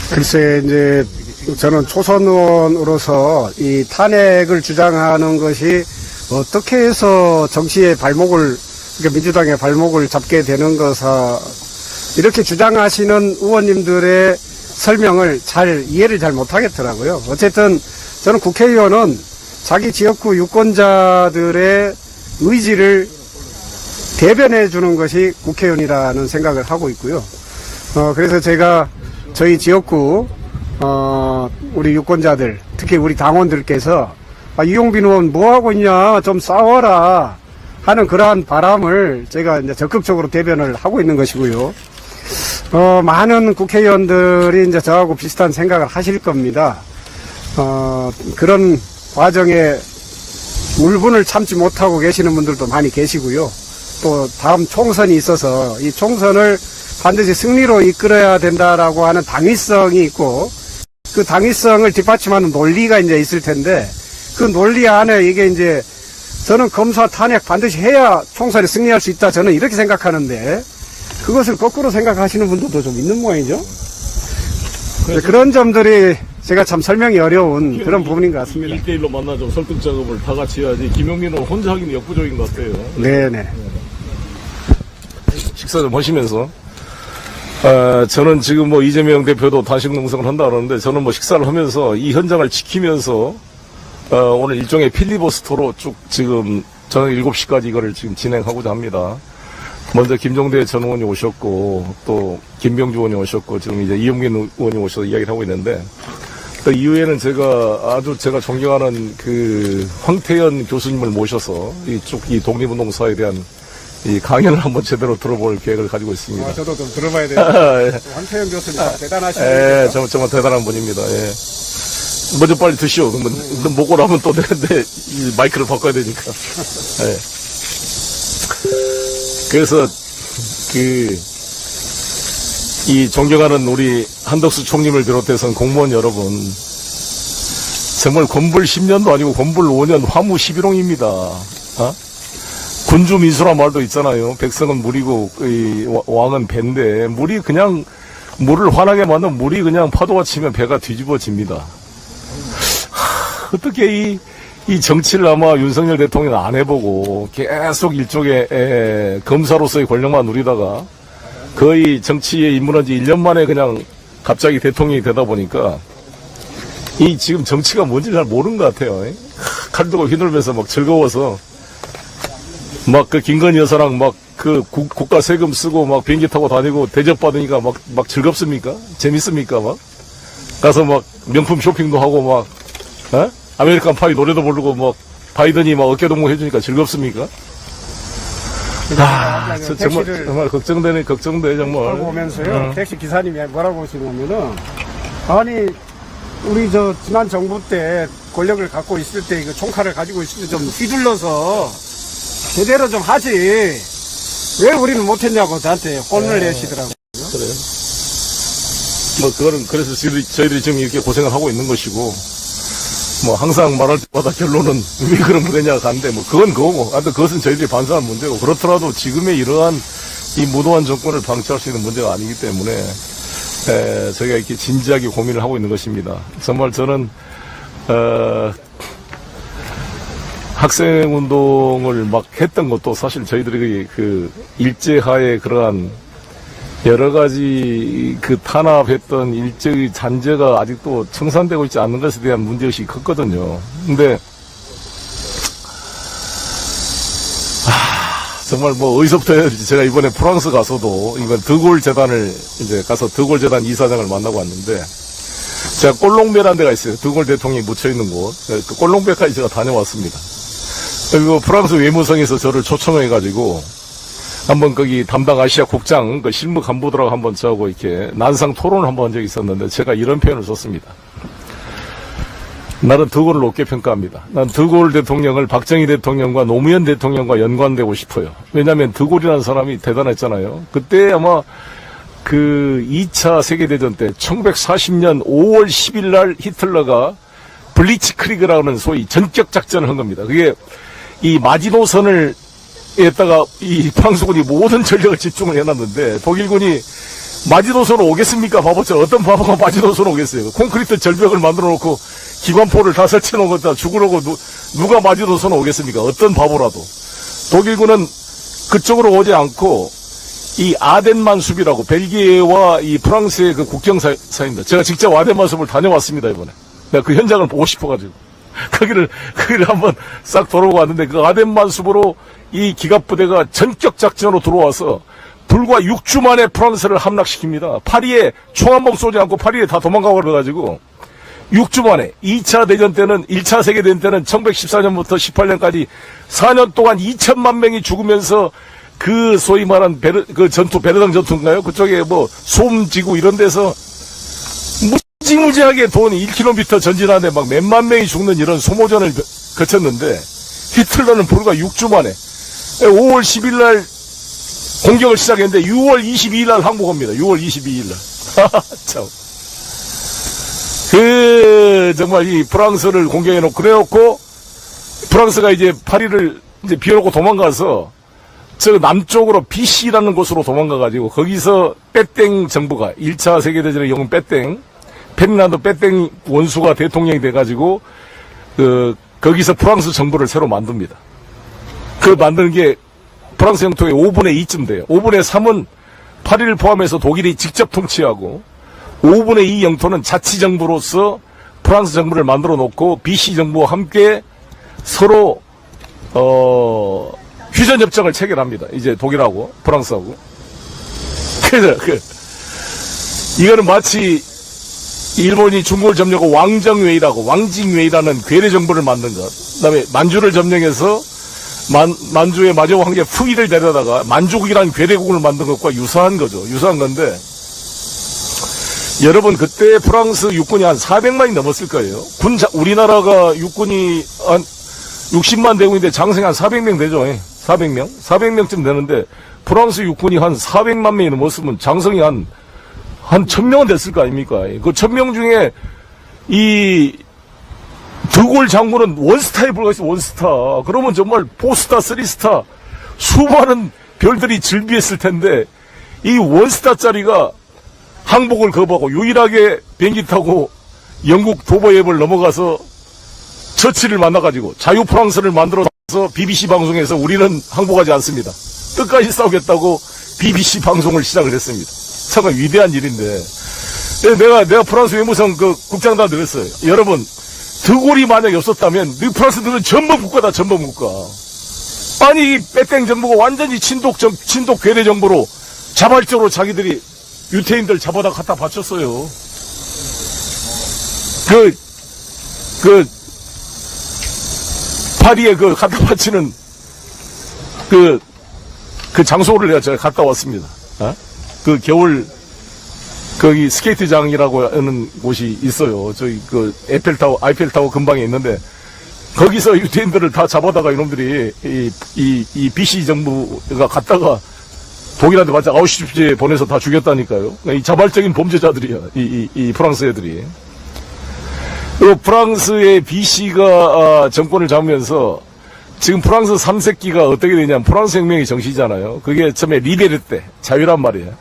글쎄, 이제 저는 초선 의원으로서 이 탄핵을 주장하는 것이 어떻게 해서 정치의 발목을, 그러니까 민주당의 발목을 잡게 되는 것을 이렇게 주장하시는 의원님들의 설명을 이해를 잘 못하겠더라고요. 어쨌든 저는 국회의원은 자기 지역구 유권자들의 의지를 대변해 주는 것이 국회의원이라는 생각을 하고 있고요. 그래서 제가 저희 지역구 우리 유권자들, 특히 우리 당원들께서 이용빈 의원 뭐 하고 있냐, 좀 싸워라 하는 그러한 바람을 제가 이제 적극적으로 대변을 하고 있는 것이고요. 많은 국회의원들이 이제 저하고 비슷한 생각을 하실 겁니다. 그런 과정에 울분을 참지 못하고 계시는 분들도 많이 계시고요. 또 다음 총선이 있어서 이 총선을 반드시 승리로 이끌어야 된다라고 하는 당위성이 있고, 그 당위성을 뒷받침하는 논리가 이제 있을 텐데, 그 논리 안에 이게 이제 저는 검사 탄핵 반드시 해야 총선에 승리할 수 있다, 저는 이렇게 생각하는데, 그것을 거꾸로 생각하시는 분들도 좀 있는 모양이죠. 그런 점들이 제가 참 설명이 어려운 그런 부분인 것 같습니다. 1대1로 만나서 설득 작업을 다 같이 해야지 김용민은 혼자 하기는 역부족인 것 같아요. 네네. 식사 좀 하시면서. 저는 지금 뭐 이재명 대표도 단식 농성을 한다 그러는데, 저는 뭐 식사를 하면서 이 현장을 지키면서 오늘 일종의 필리버스터로 쭉 지금 저는 7시까지 이거를 지금 진행하고자 합니다. 먼저 김종대 전 의원이 오셨고, 또 김병주 의원이 오셨고, 지금 이제 이용민 의원이 오셔서 이야기를 하고 있는데, 그 이후에는 제가 존경하는 그 황태현 교수님을 모셔서 이 독립운동사에 대한 이 강연을 한번 제대로 들어볼 계획을 가지고 있습니다. 저도 좀 들어봐야 돼요. 황태현 교수님 대단하시네요. 정말 대단한 분입니다. 예. 먼저 빨리 드시오. 먹고 나면 또 되는데, 이 마이크를 바꿔야 되니까. 예. 그래서, 이 존경하는 우리 한덕수 총님을 비롯해서 공무원 여러분, 정말 권불 10년도 아니고 권불 5년 화무 11홍입니다. 군주 민수란 말도 있잖아요. 백성은 물이고 왕은 배인데, 물을 환하게 만든 물이 그냥 파도가 치면 배가 뒤집어집니다. 어떻게 이 정치를 아마 윤석열 대통령 안 해보고 계속 일종의 검사로서의 권력만 누리다가 거의 정치에 입문한 지 1년 만에 그냥 갑자기 대통령이 되다 보니까 이 지금 정치가 뭔지 잘 모르는 것 같아요. 칼 들고 휘둘면서 막 즐거워서 막 그 김건희 여사랑 막 그 국가 세금 쓰고 막 비행기 타고 다니고 대접받으니까 막 즐겁습니까? 재밌습니까? 막 가서 막 명품 쇼핑도 하고 막 아메리칸 파이 노래도 부르고 막 바이든이 막 어깨동무 해주니까 즐겁습니까? 정말 걱정돼 정말. 하고 오면서요. 택시 기사님이 뭐라고 하시냐면은, 아니 우리 지난 정부 때 권력을 갖고 있을 때 이거 총칼을 가지고 있을 때 좀 휘둘러서 제대로 좀 하지, 왜 우리는 못했냐고 저한테 혼을 내시더라고요. 그래요. 뭐 그거는 그래서 저희들이 지금 이렇게 고생을 하고 있는 것이고, 뭐 항상 말할 때마다 결론은 왜 그런 거냐가 간데, 뭐 그건 그거고, 하여튼 그것은 저희들이 반성할 문제고, 그렇더라도 지금의 이러한 이 무도한 정권을 방치할 수 있는 문제가 아니기 때문에 저희가 이렇게 진지하게 고민을 하고 있는 것입니다. 정말 저는 학생운동을 막 했던 것도 사실 저희들이 그 일제하에 그러한 여러 가지 그 탄압했던 일제의 잔재가 아직도 청산되고 있지 않는 것에 대한 문제의식이 컸거든요. 근데, 정말 뭐 어디서부터 해야지. 제가 이번에 프랑스 가서도 이번 드골 재단을 이제 가서 드골 재단 이사장을 만나고 왔는데, 제가 꼴롱베라는 데가 있어요. 드골 대통령이 묻혀있는 곳. 그 꼴롱베까지 제가 다녀왔습니다. 그리고 프랑스 외무성에서 저를 초청해가지고, 한번 거기 담당 아시아 국장, 그 실무 간부들하고 한번 저하고 이렇게 난상 토론을 한번 한 적이 있었는데, 제가 이런 표현을 썼습니다. 나는 드골을 높게 평가합니다. 난 드골 대통령을 박정희 대통령과 노무현 대통령과 연관되고 싶어요. 왜냐하면 드골이라는 사람이 대단했잖아요. 그때 아마 그 2차 세계대전 때 1940년 5월 10일 날 히틀러가 블리츠크리그라는 소위 전격 작전을 한 겁니다. 그게 이 마지노선을 에다가 이 프랑스군이 모든 전력을 집중을 해놨는데, 독일군이 마지노선으로 오겠습니까? 바보처럼. 어떤 바보가 마지노선으로 오겠어요? 콘크리트 절벽을 만들어 놓고 기관포를 다 설치해 놓은 것다 죽으려고 누가 마지노선으로 오겠습니까? 어떤 바보라도. 독일군은 그쪽으로 오지 않고 이 아덴만 숲이라고 벨기에와 이 프랑스의 그 국경 사이입니다. 제가 직접 아덴만 숲을 다녀왔습니다, 이번에. 내가 그 현장을 보고 싶어가지고. 거기를 한번 싹 돌아오고 왔는데, 그 아덴만수보로 이 기갑부대가 전격 작전으로 들어와서 불과 6주 만에 프랑스를 함락시킵니다. 파리에 총 한 번 쏘지 않고 파리에 다 도망가고 그래가지고 6주 만에 2차 대전 때는 1차 세계대전 때는 1914년부터 18년까지 4년 동안 2천만 명이 죽으면서 그 소위 말한 그 전투 베르당 전투인가요? 그쪽에 뭐 솜지구 이런 데서 무지무지하게 돈 1km 전진하는데 막 몇만 명이 죽는 이런 소모전을 거쳤는데 히틀러는 불과 6주 만에 5월 10일 날 공격을 시작했는데 6월 22일 날 항복합니다. 6월 22일 날. 참. 정말 이 프랑스를 공격해놓고 그래놓고 프랑스가 이제 파리를 이제 비워놓고 도망가서 저 남쪽으로 비시라는 곳으로 도망가가지고 거기서 빼땡 정부가 1차 세계대전의 영웅 빼땡 페르난도 빼땡 원수가 대통령이 돼가지고 거기서 프랑스 정부를 새로 만듭니다. 그 만드는 게 프랑스 영토의 5분의 2쯤 돼요. 5분의 3은 파리를 포함해서 독일이 직접 통치하고 5분의 2 영토는 자치정부로서 프랑스 정부를 만들어 놓고 비시 정부와 함께 서로 휴전협정을 체결합니다. 이제 독일하고 프랑스하고. 그래서 이거는 마치 일본이 중국을 점령하고 왕정웨이라고 왕징웨이라는 괴뢰 정부를 만든 것. 그다음에 만주를 점령해서 만주의 마조 황제 푸이를 데려다가 만주국이라는 괴뢰국을 만든 것과 유사한 거죠. 유사한 건데 여러분 그때 프랑스 육군이 한 400만이 넘었을 거예요. 우리나라가 육군이 한 60만 대군인데 장성이 한 400명 되죠. 400명? 400명쯤 되는데 프랑스 육군이 한 400만 명이 넘었으면 장성이 한 1000명은 됐을 거 아닙니까? 그 1000명 중에 이 드골 장군은 원스타에 불과했어. 원스타. 그러면 정말 4스타, 3스타 수많은 별들이 즐비했을 텐데 이 원스타짜리가 항복을 거부하고 유일하게 비행기 타고 영국 도버앱을 넘어가서 처치를 만나가지고 자유 프랑스를 만들어서 BBC 방송에서 우리는 항복하지 않습니다. 끝까지 싸우겠다고 BBC 방송을 시작을 했습니다. 정말 위대한 일인데 내가 프랑스 외무성 그 국장한테 그랬어요. 여러분 드골이 만약에 없었다면 프랑스들은 전범 국가다. 전범 국가. 아니 이 빼땡 정부가 완전히 친독 괴뢰 정부로 자발적으로 자기들이 유태인들 잡아다 갖다 바쳤어요. 파리에 갖다 바치는 그 장소를 제가 갔다 왔습니다. 그 겨울, 거기 스케이트장이라고 하는 곳이 있어요. 저기 아이펠타워 근방에 있는데, 거기서 유태인들을 다 잡아다가 이놈들이, 이 BC 정부가 갔다가 독일한테 맞아 아우슈비츠에 보내서 다 죽였다니까요. 이 자발적인 범죄자들이야. 이 프랑스 애들이. 그리고 프랑스의 BC가 정권을 잡으면서 지금 프랑스 3세기가 어떻게 되냐면 프랑스 혁명의 정시잖아요. 그게 처음에 리베르 때 자유란 말이에요.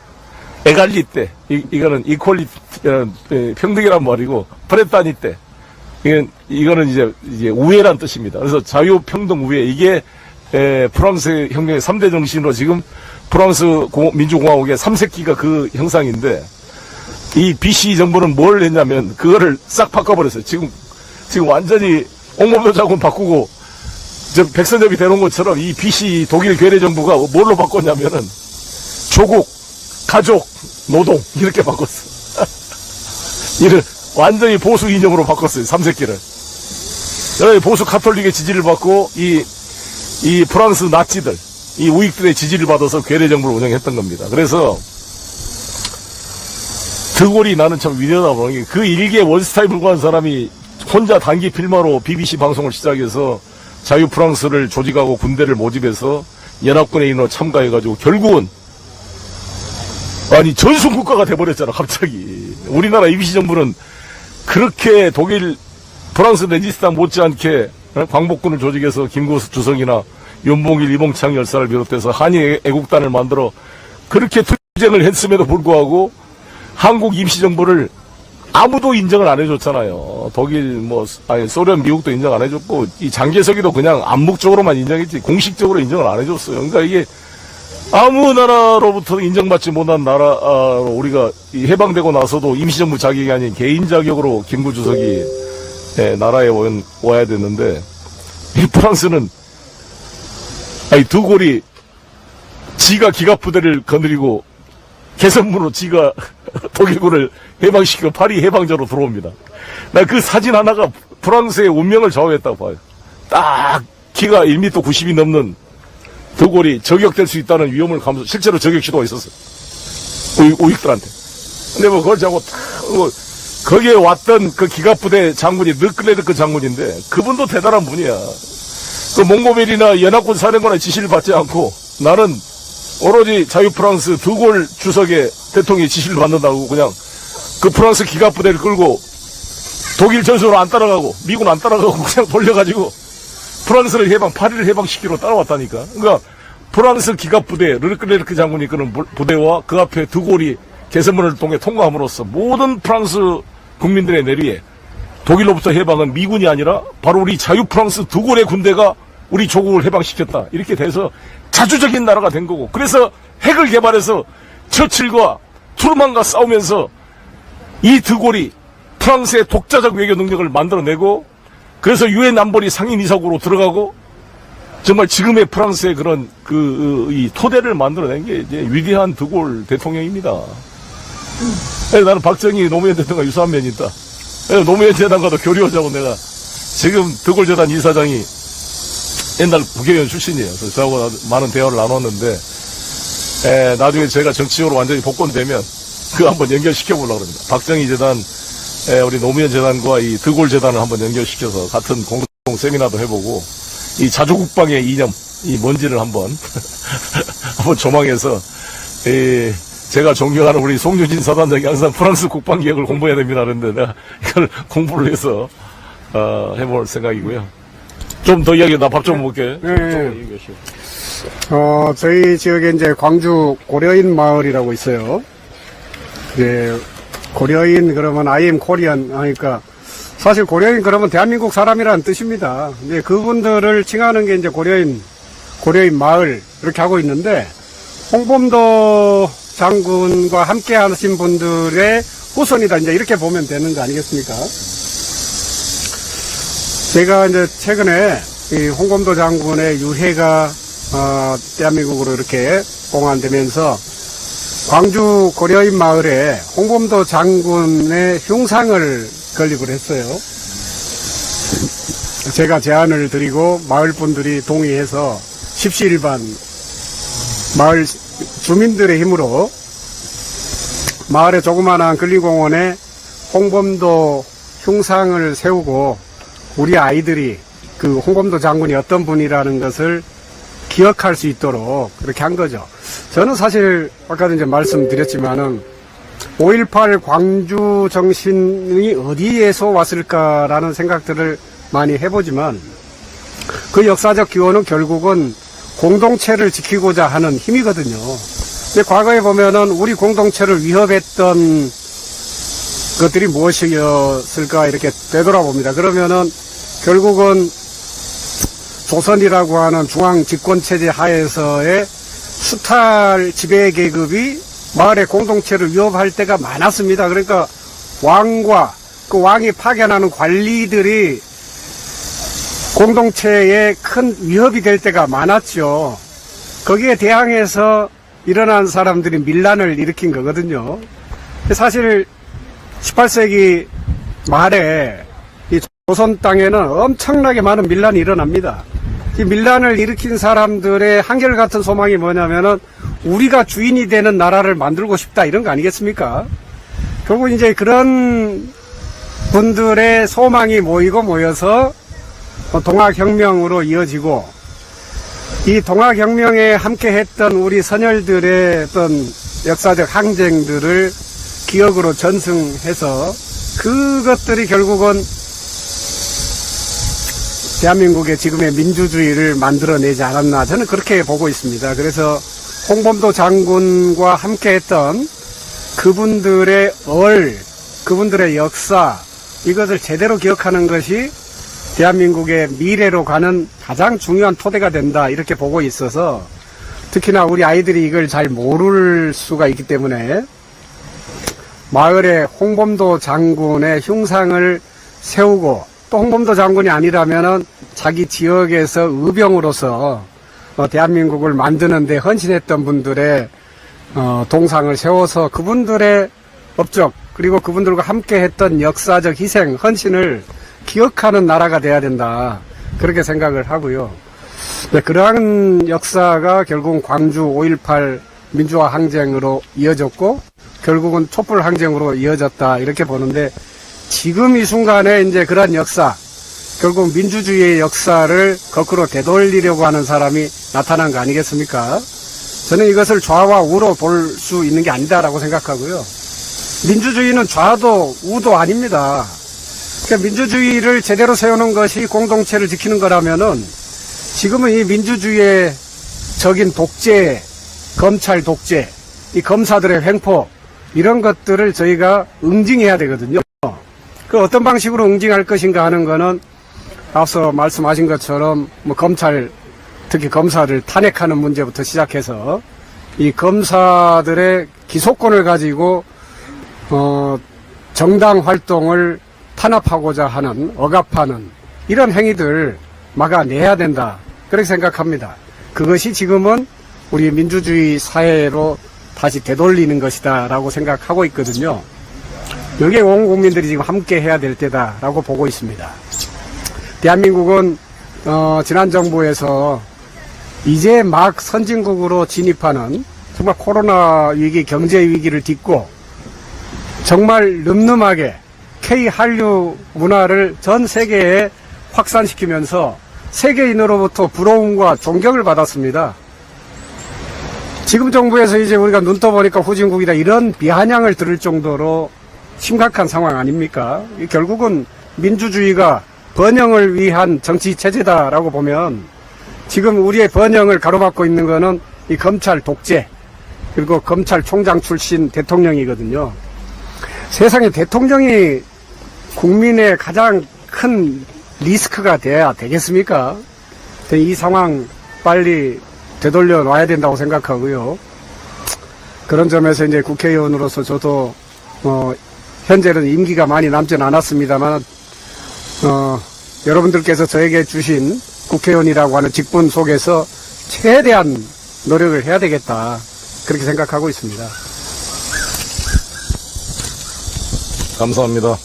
에갈리 때 이거는 이퀄리티 평등이란 말이고 프레타니 때 이거는 이제 우애란 뜻입니다. 그래서 자유 평등 우애 이게 프랑스 혁명의 3대 정신으로 지금 프랑스 민주공화국의 3세기가 그 형상인데 이 BC 정부는 뭘 했냐면 그거를 싹 바꿔버렸어요. 지금 완전히 옥범도 장군 바꾸고 저 백선엽이 되는 것처럼 이 BC 독일 괴뢰 정부가 뭘로 바꿨냐면은 조국, 가족, 노동 이렇게 바꿨어. 이를 완전히 보수 이념으로 바꿨어요. 3세기를. 보수 카톨릭의 지지를 받고 이 프랑스 나치들 이 우익들의 지지를 받아서 괴뢰 정부를 운영했던 겁니다. 그래서 드골이 나는 참 위대하다 보는 게 그 일개 원스타에 불과한 사람이 혼자 단기 필마로 BBC 방송을 시작해서 자유 프랑스를 조직하고 군대를 모집해서 연합군에 인으로 참가해가지고 결국은 아니 전속 국가가 돼버렸잖아. 갑자기 우리나라 ABC 정부는 그렇게 독일 프랑스 레지스탕 못지않게 광복군을 조직해서 김구수 주석이나 윤봉길, 이봉창 열사를 비롯해서 한일 애국단을 만들어 그렇게 투쟁을 했음에도 불구하고 한국 임시정부를 아무도 인정을 안 해줬잖아요. 독일, 소련, 미국도 인정 안 해줬고, 이 장개석이도 그냥 암묵적으로만 인정했지, 공식적으로 인정을 안 해줬어요. 그러니까 이게 아무 나라로부터 인정받지 못한 나라로 우리가 해방되고 나서도 임시정부 자격이 아닌 개인 자격으로 김구 주석이 나라에 와야 됐는데, 이 프랑스는, 드골이 지가 기갑부대를 거느리고 개선문으로 지가 독일군을 해방시키고 파리 해방전으로 들어옵니다. 나 그 사진 하나가 프랑스의 운명을 좌우했다고 봐요. 딱 키가 1m 90이 넘는 드골이 저격될 수 있다는 위험을 감수, 실제로 저격 시도가 있었어요. 우익들한테. 근데 뭐 그걸 자고 딱, 거기에 왔던 그 기갑부대 장군이 르클레르크 장군인데, 그분도 대단한 분이야. 그 몽고메리나 연합군 사령관의 지시를 받지 않고, 나는 오로지 자유프랑스 드골 주석의 대통령의 지시를 받는다고 그냥 그 프랑스 기갑부대를 끌고 독일 전선으로 안 따라가고 미군 안 따라가고 그냥 돌려가지고 프랑스를 파리를 해방시키러 따라왔다니까. 그러니까 프랑스 기갑부대 르클레르크 장군이 이끄는 부대와 그 앞에 드골이 개선문을 통해 통과함으로써 모든 프랑스 국민들의 내리에 독일로부터 해방은 미군이 아니라 바로 우리 자유프랑스 드골의 군대가 우리 조국을 해방시켰다. 이렇게 돼서 자주적인 나라가 된 거고, 그래서 핵을 개발해서 처칠과 트루만과 싸우면서 이 드골이 프랑스의 독자적 외교 능력을 만들어내고, 그래서 유엔 안보리 상임이사국으로 들어가고, 정말 지금의 프랑스의 그런 이 토대를 만들어낸 게 이제 위대한 드골 대통령입니다. 나는 박정희 노무현 대통령과 유사한 면이 있다. 노무현 재단과도 교류하자고 내가 지금 드골 재단 이사장이 옛날 국회의원 출신이에요. 그래서 저하고 많은 대화를 나눴는데, 나중에 제가 정치적으로 완전히 복권되면 그거 한번 연결시켜보려고 합니다. 박정희 재단, 우리 노무현 재단과 이 드골 재단을 한번 연결시켜서 같은 공동 세미나도 해보고, 이 자주국방의 이념, 이 뭔지를 한번, 한번 조망해서, 제가 존경하는 우리 송유진 사단장이 항상 프랑스 국방개혁을 공부해야 됩니다. 그런데 내가 이걸 공부를 해서, 해볼 생각이고요. 좀 더 이야기, 나 밥 좀 먹을게. 네. 저희 지역에 이제 광주 고려인 마을이라고 있어요. 네, 고려인 그러면 I am Korean 하니까 사실 고려인 그러면 대한민국 사람이라는 뜻입니다. 근데 그분들을 칭하는 게 이제 고려인 마을 이렇게 하고 있는데, 홍범도 장군과 함께 하신 분들의 후손이다, 이제 이렇게 보면 되는 거 아니겠습니까? 제가 이제 최근에 이 홍범도 장군의 유해가 대한민국으로 이렇게 봉안되면서 광주 고려인 마을에 홍범도 장군의 흉상을 건립을 했어요. 제가 제안을 드리고 마을 분들이 동의해서 십시일반 마을 주민들의 힘으로 마을의 조그마한 근린공원에 홍범도 흉상을 세우고, 우리 아이들이 그 홍범도 장군이 어떤 분이라는 것을 기억할 수 있도록 그렇게 한 거죠. 저는 사실 아까도 이제 말씀드렸지만은 5.18 광주 정신이 어디에서 왔을까라는 생각들을 많이 해보지만, 그 역사적 기원은 결국은 공동체를 지키고자 하는 힘이거든요. 근데 과거에 보면은 우리 공동체를 위협했던 것들이 무엇이었을까 이렇게 되돌아봅니다. 그러면은 결국은 조선이라고 하는 중앙 집권체제 하에서의 수탈 지배 계급이 마을의 공동체를 위협할 때가 많았습니다. 그러니까 왕과 그 왕이 파견하는 관리들이 공동체에 큰 위협이 될 때가 많았죠. 거기에 대항해서 일어난 사람들이 밀란을 일으킨 거거든요. 사실 18세기 말에 이 조선 땅에는 엄청나게 많은 밀란이 일어납니다. 이 밀란을 일으킨 사람들의 한결같은 소망이 뭐냐면은 우리가 주인이 되는 나라를 만들고 싶다, 이런 거 아니겠습니까? 결국 이제 그런 분들의 소망이 모여서 동학혁명으로 이어지고, 이 동학혁명에 함께 했던 우리 선열들의 어떤 역사적 항쟁들을 기억으로 전승해서 그것들이 결국은 대한민국의 지금의 민주주의를 만들어내지 않았나, 저는 그렇게 보고 있습니다. 그래서 홍범도 장군과 함께 했던 그분들의 그분들의 역사, 이것을 제대로 기억하는 것이 대한민국의 미래로 가는 가장 중요한 토대가 된다, 이렇게 보고 있어서, 특히나 우리 아이들이 이걸 잘 모를 수가 있기 때문에 마을에 홍범도 장군의 흉상을 세우고 또 홍범도 장군이 아니라면은 자기 지역에서 의병으로서 대한민국을 만드는 데 헌신했던 분들의 동상을 세워서 그분들의 업적 그리고 그분들과 함께 했던 역사적 희생, 헌신을 기억하는 나라가 돼야 된다. 그렇게 생각을 하고요. 네, 그러한 역사가 결국은 광주 5.18 민주화 항쟁으로 이어졌고 결국은 촛불 항쟁으로 이어졌다. 이렇게 보는데 지금 이 순간에 이제 그런 역사, 결국 민주주의의 역사를 거꾸로 되돌리려고 하는 사람이 나타난 거 아니겠습니까? 저는 이것을 좌와 우로 볼 수 있는 게 아니다라고 생각하고요. 민주주의는 좌도 우도 아닙니다. 그러니까 민주주의를 제대로 세우는 것이 공동체를 지키는 거라면은 지금은 이 민주주의의 적인 독재, 검찰 독재, 이 검사들의 횡포 이런 것들을 저희가 응징해야 되거든요. 그 어떤 방식으로 응징할 것인가 하는 거는 앞서 말씀하신 것처럼 뭐 검찰, 특히 검사를 탄핵하는 문제부터 시작해서 이 검사들의 기소권을 가지고 정당 활동을 탄압하고자 하는, 억압하는 이런 행위들 막아내야 된다. 그렇게 생각합니다. 그것이 지금은 우리 민주주의 사회로 다시 되돌리는 것이다 라고 생각하고 있거든요. 여기에 온 국민들이 지금 함께 해야 될 때다라고 보고 있습니다. 대한민국은 지난 정부에서 이제 막 선진국으로 진입하는 정말 코로나 위기, 경제 위기를 딛고 정말 늠름하게 K-한류 문화를 전 세계에 확산시키면서 세계인으로부터 부러움과 존경을 받았습니다. 지금 정부에서 이제 우리가 눈 떠보니까 후진국이다 이런 비아냥을 들을 정도로 심각한 상황 아닙니까? 결국은 민주주의가 번영을 위한 정치 체제다라고 보면 지금 우리의 번영을 가로막고 있는 거는 이 검찰 독재 그리고 검찰총장 출신 대통령이거든요. 세상에 대통령이 국민의 가장 큰 리스크가 돼야 되겠습니까? 이 상황 빨리 되돌려 놔야 된다고 생각하고요. 그런 점에서 이제 국회의원으로서 저도 현재는 임기가 많이 남진 않았습니다만 여러분들께서 저에게 주신 국회의원이라고 하는 직분 속에서 최대한 노력을 해야 되겠다. 그렇게 생각하고 있습니다. 감사합니다.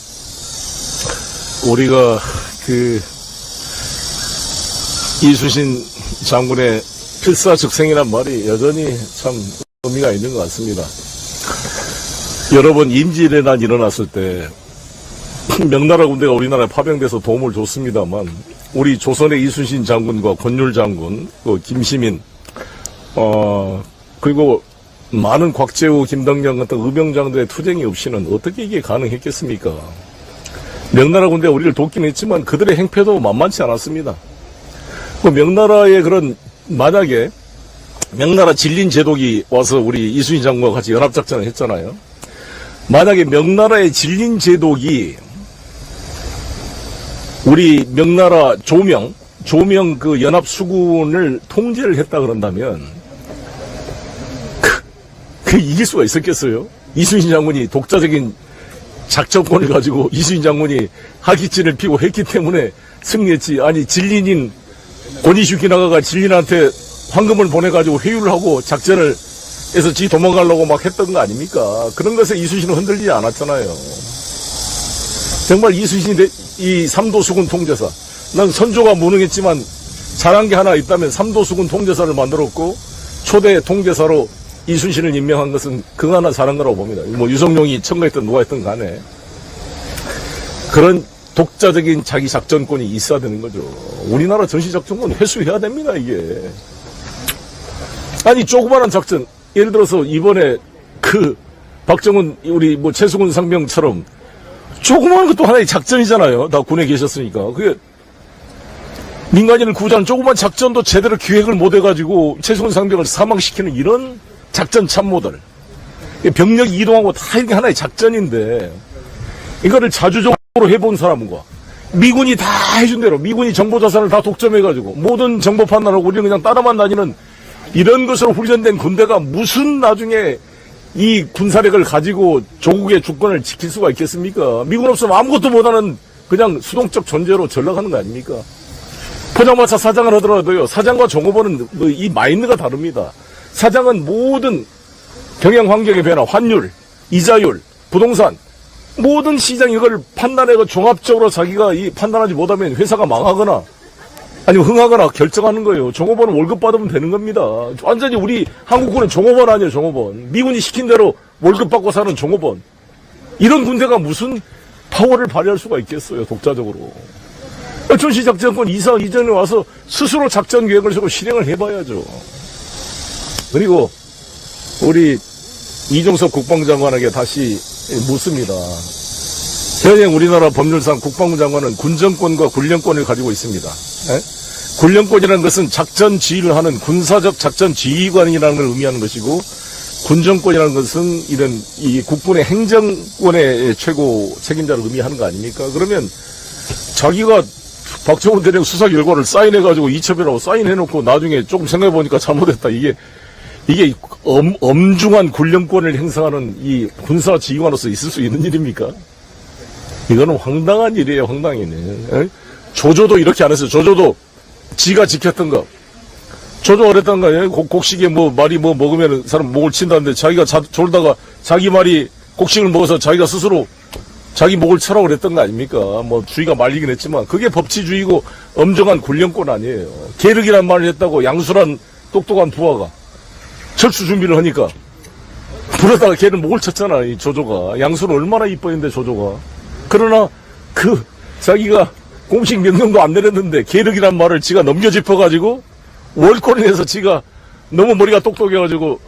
우리가 이순신 장군의 필사즉생이란 말이 여전히 참 의미가 있는 것 같습니다. 여러 번 임진왜란 일어났을 때 명나라 군대가 우리나라에 파병돼서 도움을 줬습니다만 우리 조선의 이순신 장군과 권율 장군, 김시민, 그리고 많은 곽재우, 김덕령 같은 의병장들의 투쟁이 없이는 어떻게 이게 가능했겠습니까? 명나라 군대가 우리를 돕긴 했지만 그들의 행패도 만만치 않았습니다. 명나라의 만약에 명나라 진린 제독이 와서 우리 이순신 장군과 같이 연합작전을 했잖아요. 만약에 명나라의 진린 제독이 우리 명나라 조명 그 연합수군을 통제를 했다 그런다면 그 이길 수가 있었겠어요? 이순신 장군이 독자적인 작전권을 가지고 이순신 장군이 하기진을 피고 했기 때문에 승리했지. 아니 진린인 고니슈키나가가 진린한테 황금을 보내가지고 회유를 하고 작전을 해서 지 도망가려고 막 했던 거 아닙니까? 그런 것에 이순신은 흔들리지 않았잖아요. 정말 이순신이 이 삼도수군 통제사, 난 선조가 무능했지만 잘한 게 하나 있다면 삼도수군 통제사를 만들었고 초대 통제사로 이순신을 임명한 것은 그거 하나 잘한 거라고 봅니다. 뭐 유성룡이 첨가했던 누가 했던 간에 그런 독자적인 자기 작전권이 있어야 되는 거죠. 우리나라 전시작전권 회수해야 됩니다, 이게. 아니, 조그마한 작전, 예를 들어서 이번에 박정훈, 우리 최수근 상병처럼 조그마한 것도 하나의 작전이잖아요. 다 군에 계셨으니까. 그게 민간인을 구조하는 조그만 작전도 제대로 기획을 못 해가지고 최수근 상병을 사망시키는 이런 작전 참모들. 병력이 이동하고 다 이게 하나의 작전인데 이거를 자주적으로 해본 사람과 미군이 다 해준 대로 미군이 정보자산을 다 독점해가지고 모든 정보 판단하고 우리는 그냥 따라만 다니는 이런 것으로 훈련된 군대가 무슨 나중에 이 군사력을 가지고 조국의 주권을 지킬 수가 있겠습니까? 미군 없으면 아무것도 못하는 그냥 수동적 존재로 전락하는 거 아닙니까? 포장마차 사장을 하더라도요, 사장과 종업원은 이 마인드가 다릅니다. 사장은 모든 경영 환경의 변화, 환율, 이자율, 부동산, 모든 시장 이걸 판단해서 종합적으로 자기가 이 판단하지 못하면 회사가 망하거나 아니면 흥하거나 결정하는 거예요. 종업원은 월급 받으면 되는 겁니다. 완전히 우리 한국군은 종업원 아니에요, 종업원. 미군이 시킨 대로 월급 받고 사는 종업원. 이런 군대가 무슨 파워를 발휘할 수가 있겠어요, 독자적으로. 전시작전권 이상 이전에 와서 스스로 작전 계획을 세고 실행을 해봐야죠. 그리고 우리 이종섭 국방장관에게 다시 묻습니다. 현행 우리나라 법률상 국방부 장관은 군정권과 군령권을 가지고 있습니다. 군령권이라는 것은 작전 지휘를 하는 군사적 작전 지휘관이라는 걸 의미하는 것이고, 군정권이라는 것은 이런 이 국군의 행정권의 최고 책임자를 의미하는 거 아닙니까? 그러면 자기가 박정훈 대령 수사 결과를 사인해가지고 이첩이라고 사인해놓고 나중에 조금 생각해보니까 잘못했다. 이게 엄중한 군령권을 행사하는 이 군사 지휘관으로서 있을 수 있는 일입니까? 이거는 황당한 일이에요, 황당이네. 조조도 이렇게 안 했어요. 조조도 지가 지켰던 거. 조조가 그랬던 거예요. 곡식에 말이 먹으면 사람 목을 친다는데 자기가 졸다가 자기 말이 곡식을 먹어서 자기가 스스로 자기 목을 쳐라고 그랬던 거 아닙니까? 주의가 말리긴 했지만 그게 법치주의고 엄정한 군령권 아니에요. 계륵이란 말을 했다고 양수란 똑똑한 부하가 철수 준비를 하니까 불에다가 걔는 목을 쳤잖아, 이 조조가. 양수는 얼마나 이뻐했는데, 조조가. 그러나 자기가 공식 명령도 안 내렸는데 계륵이란 말을 지가 넘겨짚어가지고 월권을 해서 지가 너무 머리가 똑똑해가지고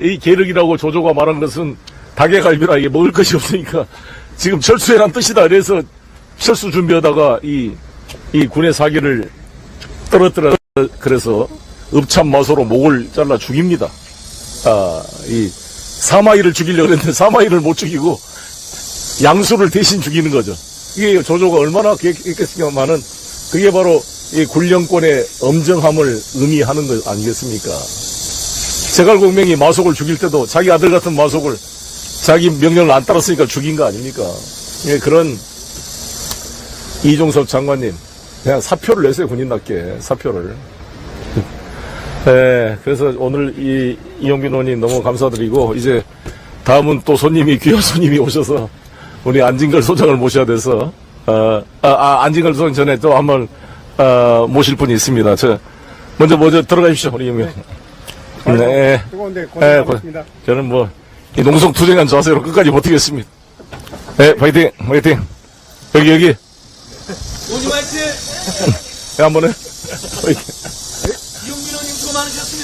이 계륵이라고 조조가 말한 것은 닭의 갈비라, 이게 먹을 것이 없으니까 지금 철수해란 뜻이다. 그래서 철수 준비하다가 이 군의 사기를 떨어뜨려, 그래서 읍참마소로 목을 잘라 죽입니다. 이 사마이를 죽이려고 했는데 사마이를 못 죽이고 양수를 대신 죽이는 거죠. 이게 조조가 얼마나 계획했겠으냐면은 그게 바로 이 군령권의 엄정함을 의미하는 것 아니겠습니까? 제갈공명이 마속을 죽일 때도 자기 아들 같은 마속을 자기 명령을 안 따랐으니까 죽인 거 아닙니까? 예, 그런 이종섭 장관님, 그냥 사표를 내세요, 군인답게. 사표를. 네, 그래서 오늘 이용빈 의원님 너무 감사드리고, 이제 다음은 또 귀한 손님이 오셔서 우리 안진걸 소장을 모셔야 돼서, 안진걸 소장 전에 또 한번, 모실 분이 있습니다. 먼저 들어가십시오, 우리 이용빈. 네. 뜨거운데 고생하셨습니다. 저는 이 농성투쟁한 자세로 끝까지 버티겠습니다. 네, 파이팅, 파이팅. 여기. 오지 마이트! 한번 해. 파이팅. 이용민 의원님 수고 많으셨습니다.